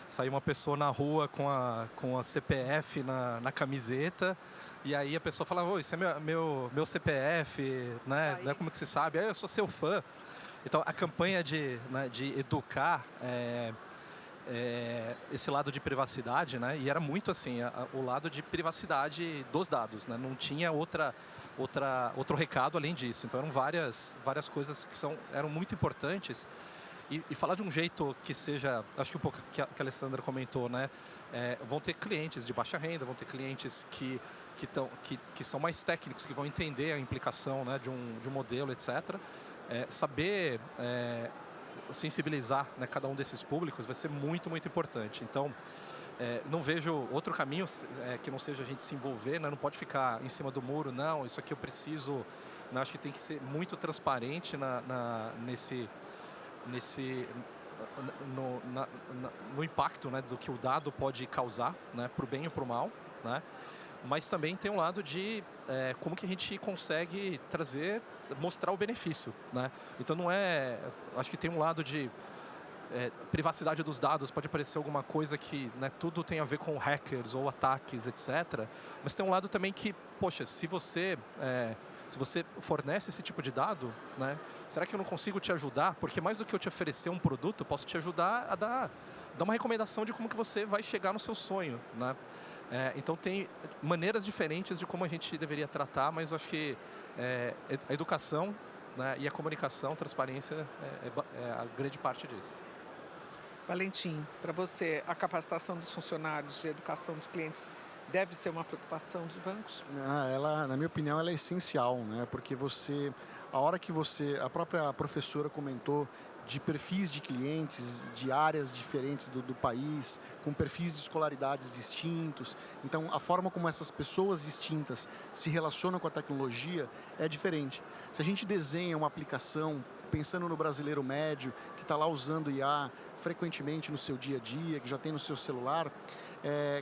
saiu uma pessoa na rua com a CPF na camiseta, e aí a pessoa falava: "Ô, isso é meu CPF, né? Como que você sabe?" "Ah, eu sou seu fã." Então, a campanha de educar esse lado de privacidade, né? E era muito assim, o lado de privacidade dos dados, né? Não tinha outro recado além disso. Então, eram várias coisas eram muito importantes. E falar de um jeito que seja, acho que um pouco que a Alessandra comentou, né? Vão ter clientes de baixa renda, vão ter clientes que são mais técnicos, que vão entender a implicação, né, de um modelo, etc. Saber sensibilizar, né, cada um desses públicos vai ser muito, muito importante. Então, não vejo outro caminho que não seja a gente se envolver, né? Não pode ficar em cima do muro, não, isso aqui eu preciso, né? Acho que tem que ser muito transparente no impacto, né, do que o dado pode causar, né, para o bem ou para o mal, né? Mas também tem um lado de como que a gente consegue mostrar o benefício, né? Então acho que tem um lado de privacidade dos dados, pode parecer alguma coisa que, né, tudo tem a ver com hackers ou ataques, etc. Mas tem um lado também que, poxa, se você fornece esse tipo de dado, né, será que eu não consigo te ajudar? Porque mais do que eu te oferecer um produto, eu posso te ajudar a dar uma recomendação de como que você vai chegar no seu sonho, né? Então, tem maneiras diferentes de como a gente deveria tratar, mas eu acho que a educação, né, e a comunicação, transparência é a grande parte disso. Valentim, para você, a capacitação dos funcionários e a educação dos clientes deve ser uma preocupação dos bancos? Ela, na minha opinião, ela é essencial, né? Porque a própria professora comentou de perfis de clientes, de áreas diferentes do país, com perfis de escolaridades distintos. Então, a forma como essas pessoas distintas se relacionam com a tecnologia é diferente. Se a gente desenha uma aplicação pensando no brasileiro médio, que está lá usando IA frequentemente no seu dia a dia, que já tem no seu celular,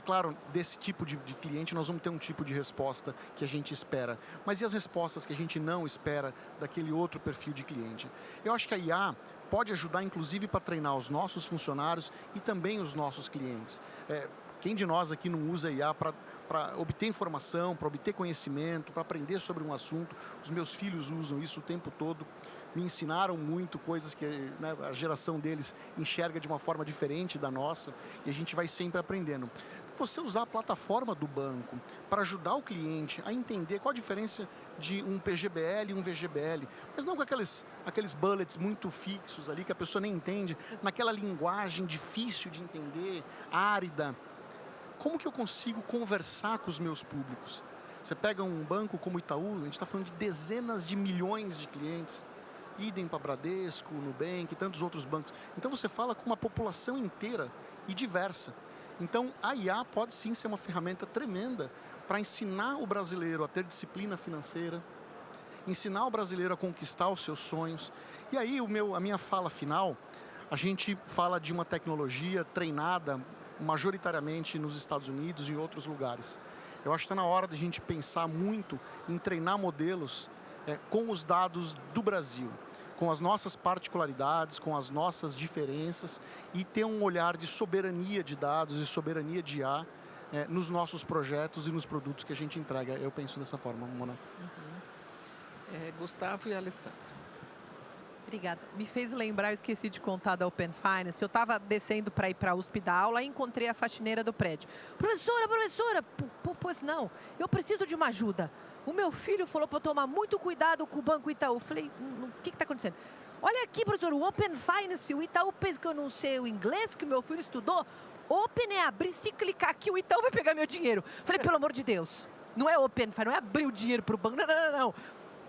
claro, desse tipo de cliente nós vamos ter um tipo de resposta que a gente espera. Mas e as respostas que a gente não espera daquele outro perfil de cliente? Eu acho que a IA pode ajudar, inclusive, para treinar os nossos funcionários e também os nossos clientes. Quem de nós aqui não usa IA para obter informação, para obter conhecimento, para aprender sobre um assunto? Os meus filhos usam isso o tempo todo. Me ensinaram muito coisas que, né, a geração deles enxerga de uma forma diferente da nossa, e a gente vai sempre aprendendo. Você usar a plataforma do banco para ajudar o cliente a entender qual a diferença de um PGBL e um VGBL, mas não com aqueles bullets muito fixos ali que a pessoa nem entende, naquela linguagem difícil de entender, árida. Como que eu consigo conversar com os meus públicos? Você pega um banco como o Itaú, a gente está falando de dezenas de milhões de clientes, idem para Bradesco, Nubank e tantos outros bancos. Então você fala com uma população inteira e diversa. Então a IA pode sim ser uma ferramenta tremenda para ensinar o brasileiro a ter disciplina financeira, ensinar o brasileiro a conquistar os seus sonhos. E aí a minha fala final, a gente fala de uma tecnologia treinada majoritariamente nos Estados Unidos e em outros lugares. Eu acho que está na hora de a gente pensar muito em treinar modelos com os dados do Brasil, com as nossas particularidades, com as nossas diferenças e ter um olhar de soberania de dados e soberania de IA nos nossos projetos e nos produtos que a gente entrega. Eu penso dessa forma, Mona. Gustavo e Alessandro. Obrigada. Me fez lembrar, eu esqueci de contar da Open Finance. Eu estava descendo para ir para a USP dar aula e encontrei a faxineira do prédio. Professora, pois não, eu preciso de uma ajuda. O meu filho falou para eu tomar muito cuidado com o Banco Itaú. Eu falei, o que está acontecendo? Olha aqui, professor, o Open Finance, o Itaú pensa que eu não sei o inglês que o meu filho estudou. Open é abrir, se clicar aqui, o Itaú vai pegar meu dinheiro. Eu falei, pelo amor de Deus, não é Open Finance, não é abrir o dinheiro para o banco, não.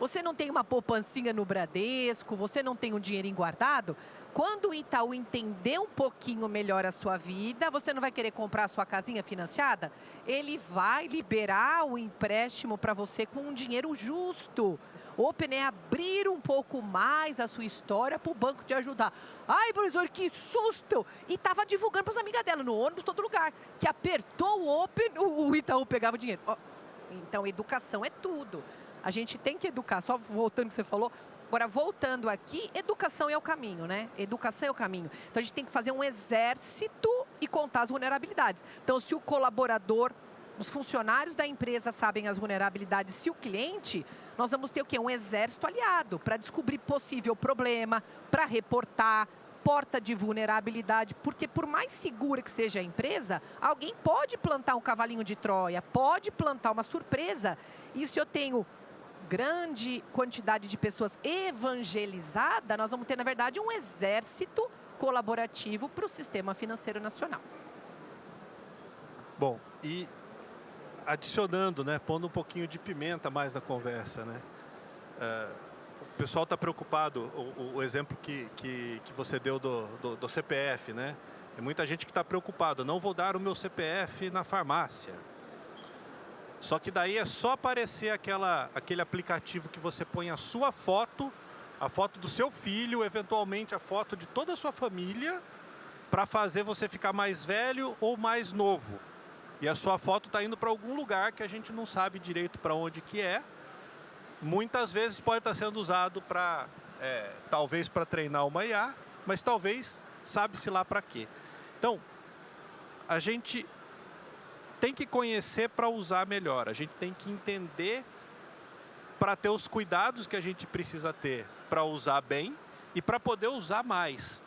Você não tem uma poupancinha no Bradesco, você não tem um dinheirinho guardado? Quando o Itaú entender um pouquinho melhor a sua vida, você não vai querer comprar a sua casinha financiada? Ele vai liberar o empréstimo para você com um dinheiro justo. Open é abrir um pouco mais a sua história para o banco te ajudar. Ai, professor, que susto! E estava divulgando para as amigas dela, no ônibus, todo lugar, que apertou o Open, o Itaú pegava o dinheiro. Então, educação é tudo. A gente tem que educar, só voltando ao que você falou. Agora, voltando aqui, educação é o caminho, né? Educação é o caminho. Então, a gente tem que fazer um exército e contar as vulnerabilidades. Então, se o colaborador, os funcionários da empresa sabem as vulnerabilidades, se o cliente, nós vamos ter o quê? Um exército aliado para descobrir possível problema, para reportar, porta de vulnerabilidade, porque por mais segura que seja a empresa, alguém pode plantar um cavalinho de Troia, pode plantar uma surpresa. E se eu tenho grande quantidade de pessoas evangelizadas, nós vamos ter, na verdade, um exército colaborativo para o sistema financeiro nacional. Bom, e adicionando, né, pondo um pouquinho de pimenta mais na conversa, né? O pessoal está preocupado, o exemplo que você deu do CPF, né? Tem muita gente que está preocupado, não vou dar o meu CPF na farmácia. Só que daí é só aparecer aquele aplicativo que você põe a sua foto, a foto do seu filho, eventualmente a foto de toda a sua família, para fazer você ficar mais velho ou mais novo. E a sua foto está indo para algum lugar que a gente não sabe direito para onde que é. Muitas vezes pode estar sendo usado para, talvez para treinar uma IA, mas talvez sabe-se lá para quê. Então, a gente tem que conhecer para usar melhor. A gente tem que entender para ter os cuidados que a gente precisa ter para usar bem e para poder usar mais.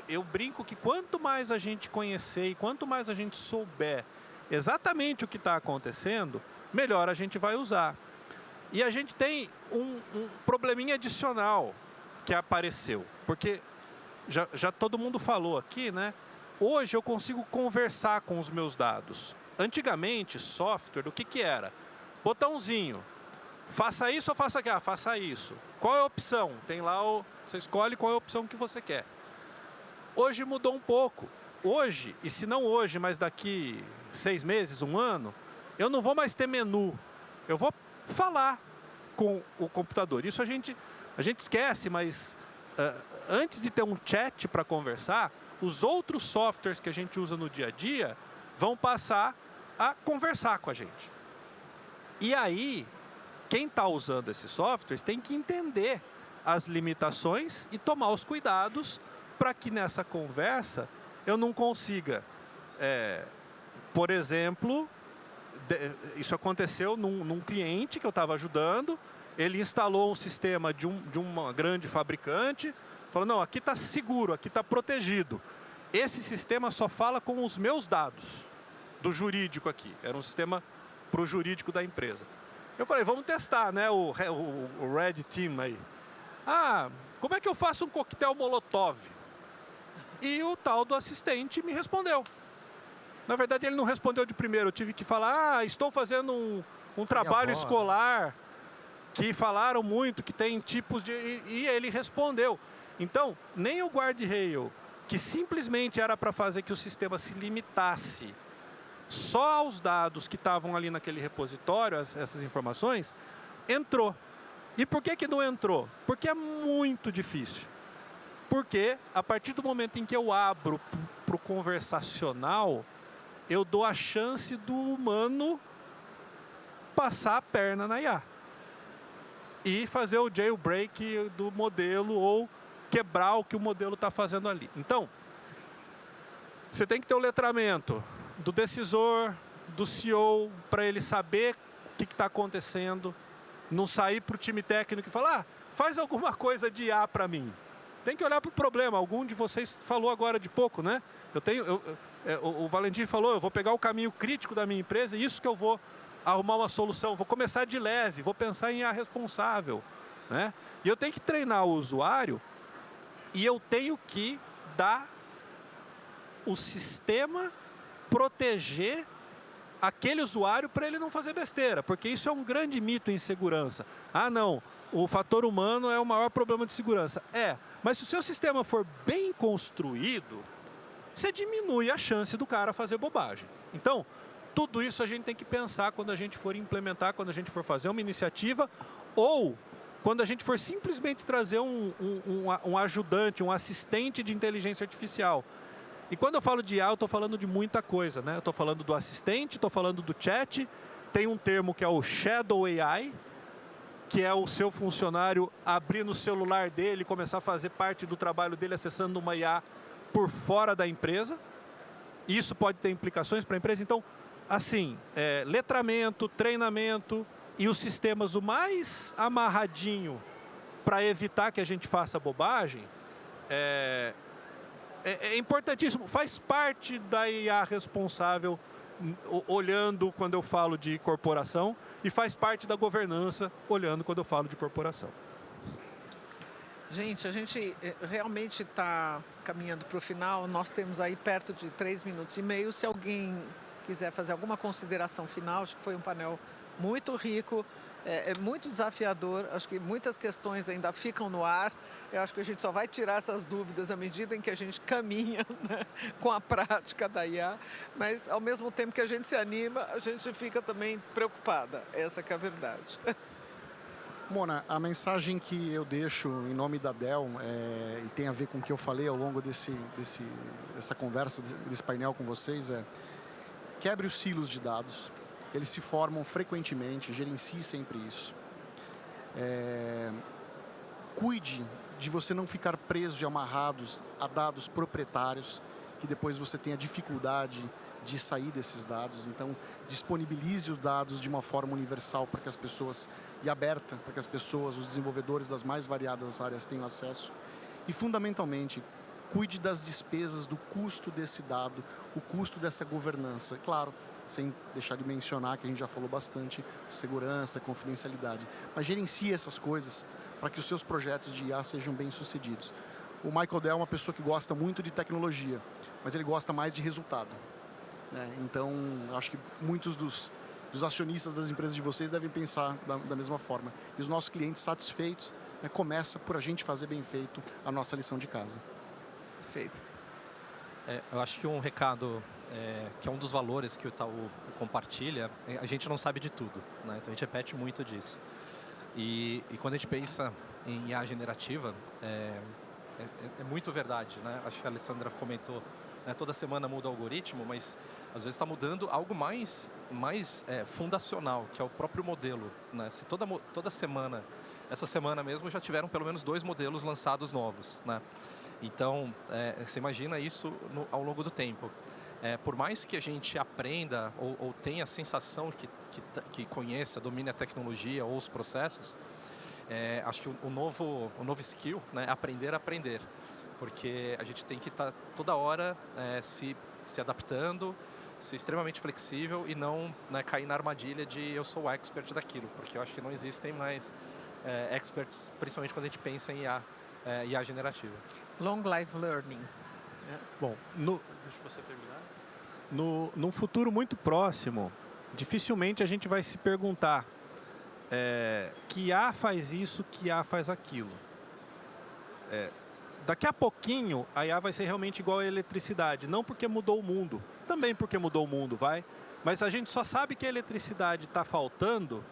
Eu brinco que quanto mais a gente conhecer e quanto mais a gente souber exatamente o que está acontecendo, melhor a gente vai usar. E a gente tem um probleminha adicional que apareceu, porque já todo mundo falou aqui, né? Hoje eu consigo conversar com os meus dados. Antigamente, software, o que era? Botãozinho. Faça isso ou faça aquilo? Faça isso. Qual é a opção? Tem lá, você escolhe qual é a opção que você quer. Hoje mudou um pouco. Hoje, e se não hoje, mas daqui 6 meses, 1 ano, eu não vou mais ter menu. Eu vou falar com o computador. Isso a gente esquece, mas antes de ter um chat para conversar, os outros softwares que a gente usa no dia a dia vão passar a conversar com a gente. E aí, quem está usando esses softwares tem que entender as limitações e tomar os cuidados para que nessa conversa eu não consiga, por exemplo, isso aconteceu num cliente que eu estava ajudando, ele instalou um sistema de uma grande fabricante, falou, não, aqui está seguro, aqui está protegido. Esse sistema só fala com os meus dados, do jurídico aqui. Era um sistema para o jurídico da empresa. Eu falei, vamos testar, né, o Red Team aí. Ah, como é que eu faço um coquetel Molotov? E o tal do assistente me respondeu. Na verdade, ele não respondeu de primeiro. Eu tive que falar, estou fazendo um trabalho escolar que falaram muito, que tem tipos de... E ele respondeu. Então, nem o guardrail, que simplesmente era para fazer que o sistema se limitasse só aos dados que estavam ali naquele repositório, essas informações, entrou. E por que não entrou? Porque é muito difícil. Porque a partir do momento em que eu abro para o conversacional, eu dou a chance do humano passar a perna na IA. E fazer o jailbreak do modelo ou quebrar o que o modelo está fazendo ali. Então, você tem que ter o letramento do decisor, do CEO, para ele saber o que está acontecendo, não sair para o time técnico e falar, faz alguma coisa de IA para mim. Tem que olhar para o problema. Algum de vocês falou agora de pouco, né? O Valentim falou, eu vou pegar o caminho crítico da minha empresa e isso que eu vou arrumar uma solução. Vou começar de leve, vou pensar em IA responsável, né? E eu tenho que treinar o usuário e eu tenho que dar o sistema proteger aquele usuário para ele não fazer besteira, porque isso é um grande mito em segurança. Ah, não, o fator humano é o maior problema de segurança. Mas se o seu sistema for bem construído, você diminui a chance do cara fazer bobagem. Então, tudo isso a gente tem que pensar quando a gente for implementar, quando a gente for fazer uma iniciativa, ou quando a gente for simplesmente trazer um ajudante, um assistente de inteligência artificial. E quando eu falo de IA, eu estou falando de muita coisa, né? Eu estou falando do assistente, estou falando do chat, tem um termo que é o Shadow AI, que é o seu funcionário abrir no celular dele, começar a fazer parte do trabalho dele acessando uma IA por fora da empresa. Isso pode ter implicações para a empresa. Então, assim, letramento, treinamento e os sistemas o mais amarradinho para evitar que a gente faça bobagem, é importantíssimo, faz parte da IA responsável, olhando quando eu falo de corporação, e faz parte da governança, olhando quando eu falo de corporação. Gente, a gente realmente está caminhando para o final, nós temos aí perto de 3 minutos e meio. Se alguém quiser fazer alguma consideração final, acho que foi um painel muito rico, muito desafiador, acho que muitas questões ainda ficam no ar. Eu acho que a gente só vai tirar essas dúvidas à medida em que a gente caminha, né, com a prática da IA, mas ao mesmo tempo que a gente se anima, a gente fica também preocupada, essa que é a verdade. Mona, a mensagem que eu deixo em nome da Dell e tem a ver com o que eu falei ao longo dessa conversa, desse painel com vocês, quebre os silos de dados, eles se formam frequentemente, gerencie sempre isso. Cuide de você não ficar preso e amarrados a dados proprietários, que depois você tenha dificuldade de sair desses dados. Então, disponibilize os dados de uma forma universal para que as pessoas, e aberta, para que as pessoas, os desenvolvedores das mais variadas áreas tenham acesso. E, fundamentalmente, cuide das despesas, do custo desse dado, o custo dessa governança. Claro, sem deixar de mencionar, que a gente já falou bastante, segurança, confidencialidade. Mas gerencie essas coisas para que os seus projetos de IA sejam bem-sucedidos. O Michael Dell é uma pessoa que gosta muito de tecnologia, mas ele gosta mais de resultado, né? Então, acho que muitos dos acionistas das empresas de vocês devem pensar da mesma forma. E os nossos clientes satisfeitos, né, começa por a gente fazer bem feito a nossa lição de casa. Perfeito. Eu acho que um recado, que é um dos valores que o Itaú compartilha, a gente não sabe de tudo, né? Então a gente repete muito disso. E quando a gente pensa em IA generativa, é muito verdade, né? Acho que a Alessandra comentou, né, toda semana muda o algoritmo, mas às vezes está mudando algo mais fundacional, que é o próprio modelo, né? Se toda semana, essa semana mesmo, já tiveram pelo menos 2 modelos lançados novos, né? Então, você imagina isso ao longo do tempo. Por mais que a gente aprenda ou tenha a sensação que conheça, domine a tecnologia ou os processos, acho que o novo skill, né, é aprender a aprender. Porque a gente tem que estar toda hora se adaptando, ser extremamente flexível e não, né, cair na armadilha de eu sou o expert daquilo. Porque eu acho que não existem mais experts, principalmente quando a gente pensa em IA generativa. Long life learning. Bom, deixa você terminar. Num futuro muito próximo, dificilmente a gente vai se perguntar que IA faz isso, que IA faz aquilo. Daqui a pouquinho, a IA vai ser realmente igual à eletricidade. Não porque mudou o mundo, também porque mudou o mundo, mas a gente só sabe que a eletricidade está faltando.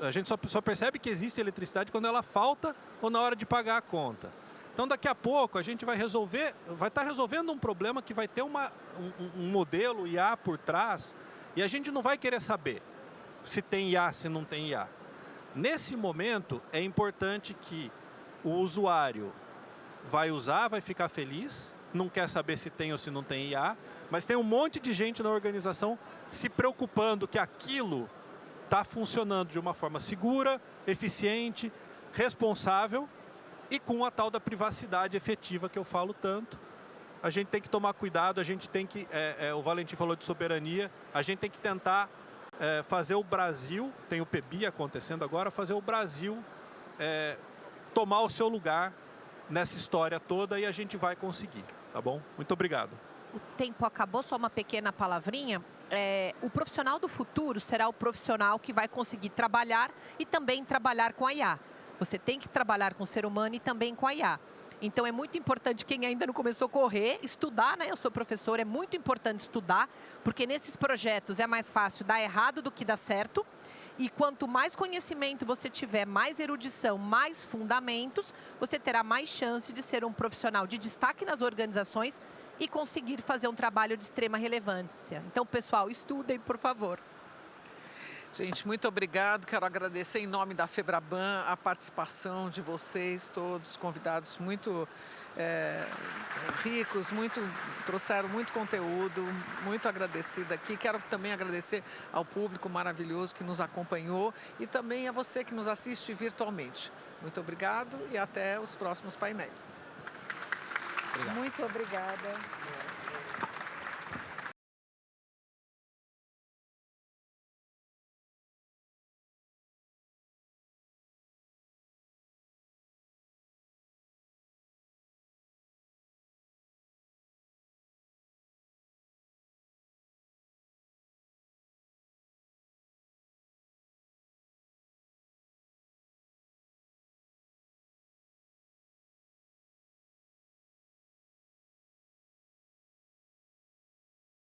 A gente só percebe que existe eletricidade quando ela falta ou na hora de pagar a conta. Então, daqui a pouco, a gente vai estar resolvendo um problema que vai ter um modelo IA por trás e a gente não vai querer saber se tem IA, se não tem IA. Nesse momento, é importante que o usuário vai usar, vai ficar feliz, não quer saber se tem ou se não tem IA, mas tem um monte de gente na organização se preocupando que aquilo está funcionando de uma forma segura, eficiente, responsável e com a tal da privacidade efetiva que eu falo tanto. A gente tem que tomar cuidado, a gente tem que, o Valentim falou de soberania, a gente tem que tentar fazer o Brasil, tem o PBI acontecendo agora, fazer o Brasil tomar o seu lugar nessa história toda e a gente vai conseguir, tá bom? Muito obrigado. O tempo acabou, só uma pequena palavrinha. O profissional do futuro será o profissional que vai conseguir trabalhar e também trabalhar com a IA. Você tem que trabalhar com o ser humano e também com a IA. Então, é muito importante, quem ainda não começou a correr, estudar, né? Eu sou professora, é muito importante estudar, porque nesses projetos é mais fácil dar errado do que dar certo. E quanto mais conhecimento você tiver, mais erudição, mais fundamentos, você terá mais chance de ser um profissional de destaque nas organizações e conseguir fazer um trabalho de extrema relevância. Então, pessoal, estudem, por favor. Gente, muito obrigado. Quero agradecer em nome da FEBRABAN a participação de vocês todos, convidados muito ricos, trouxeram muito conteúdo, muito agradecida aqui. Quero também agradecer ao público maravilhoso que nos acompanhou e também a você que nos assiste virtualmente. Muito obrigado e até os próximos painéis. Obrigado. Muito obrigada.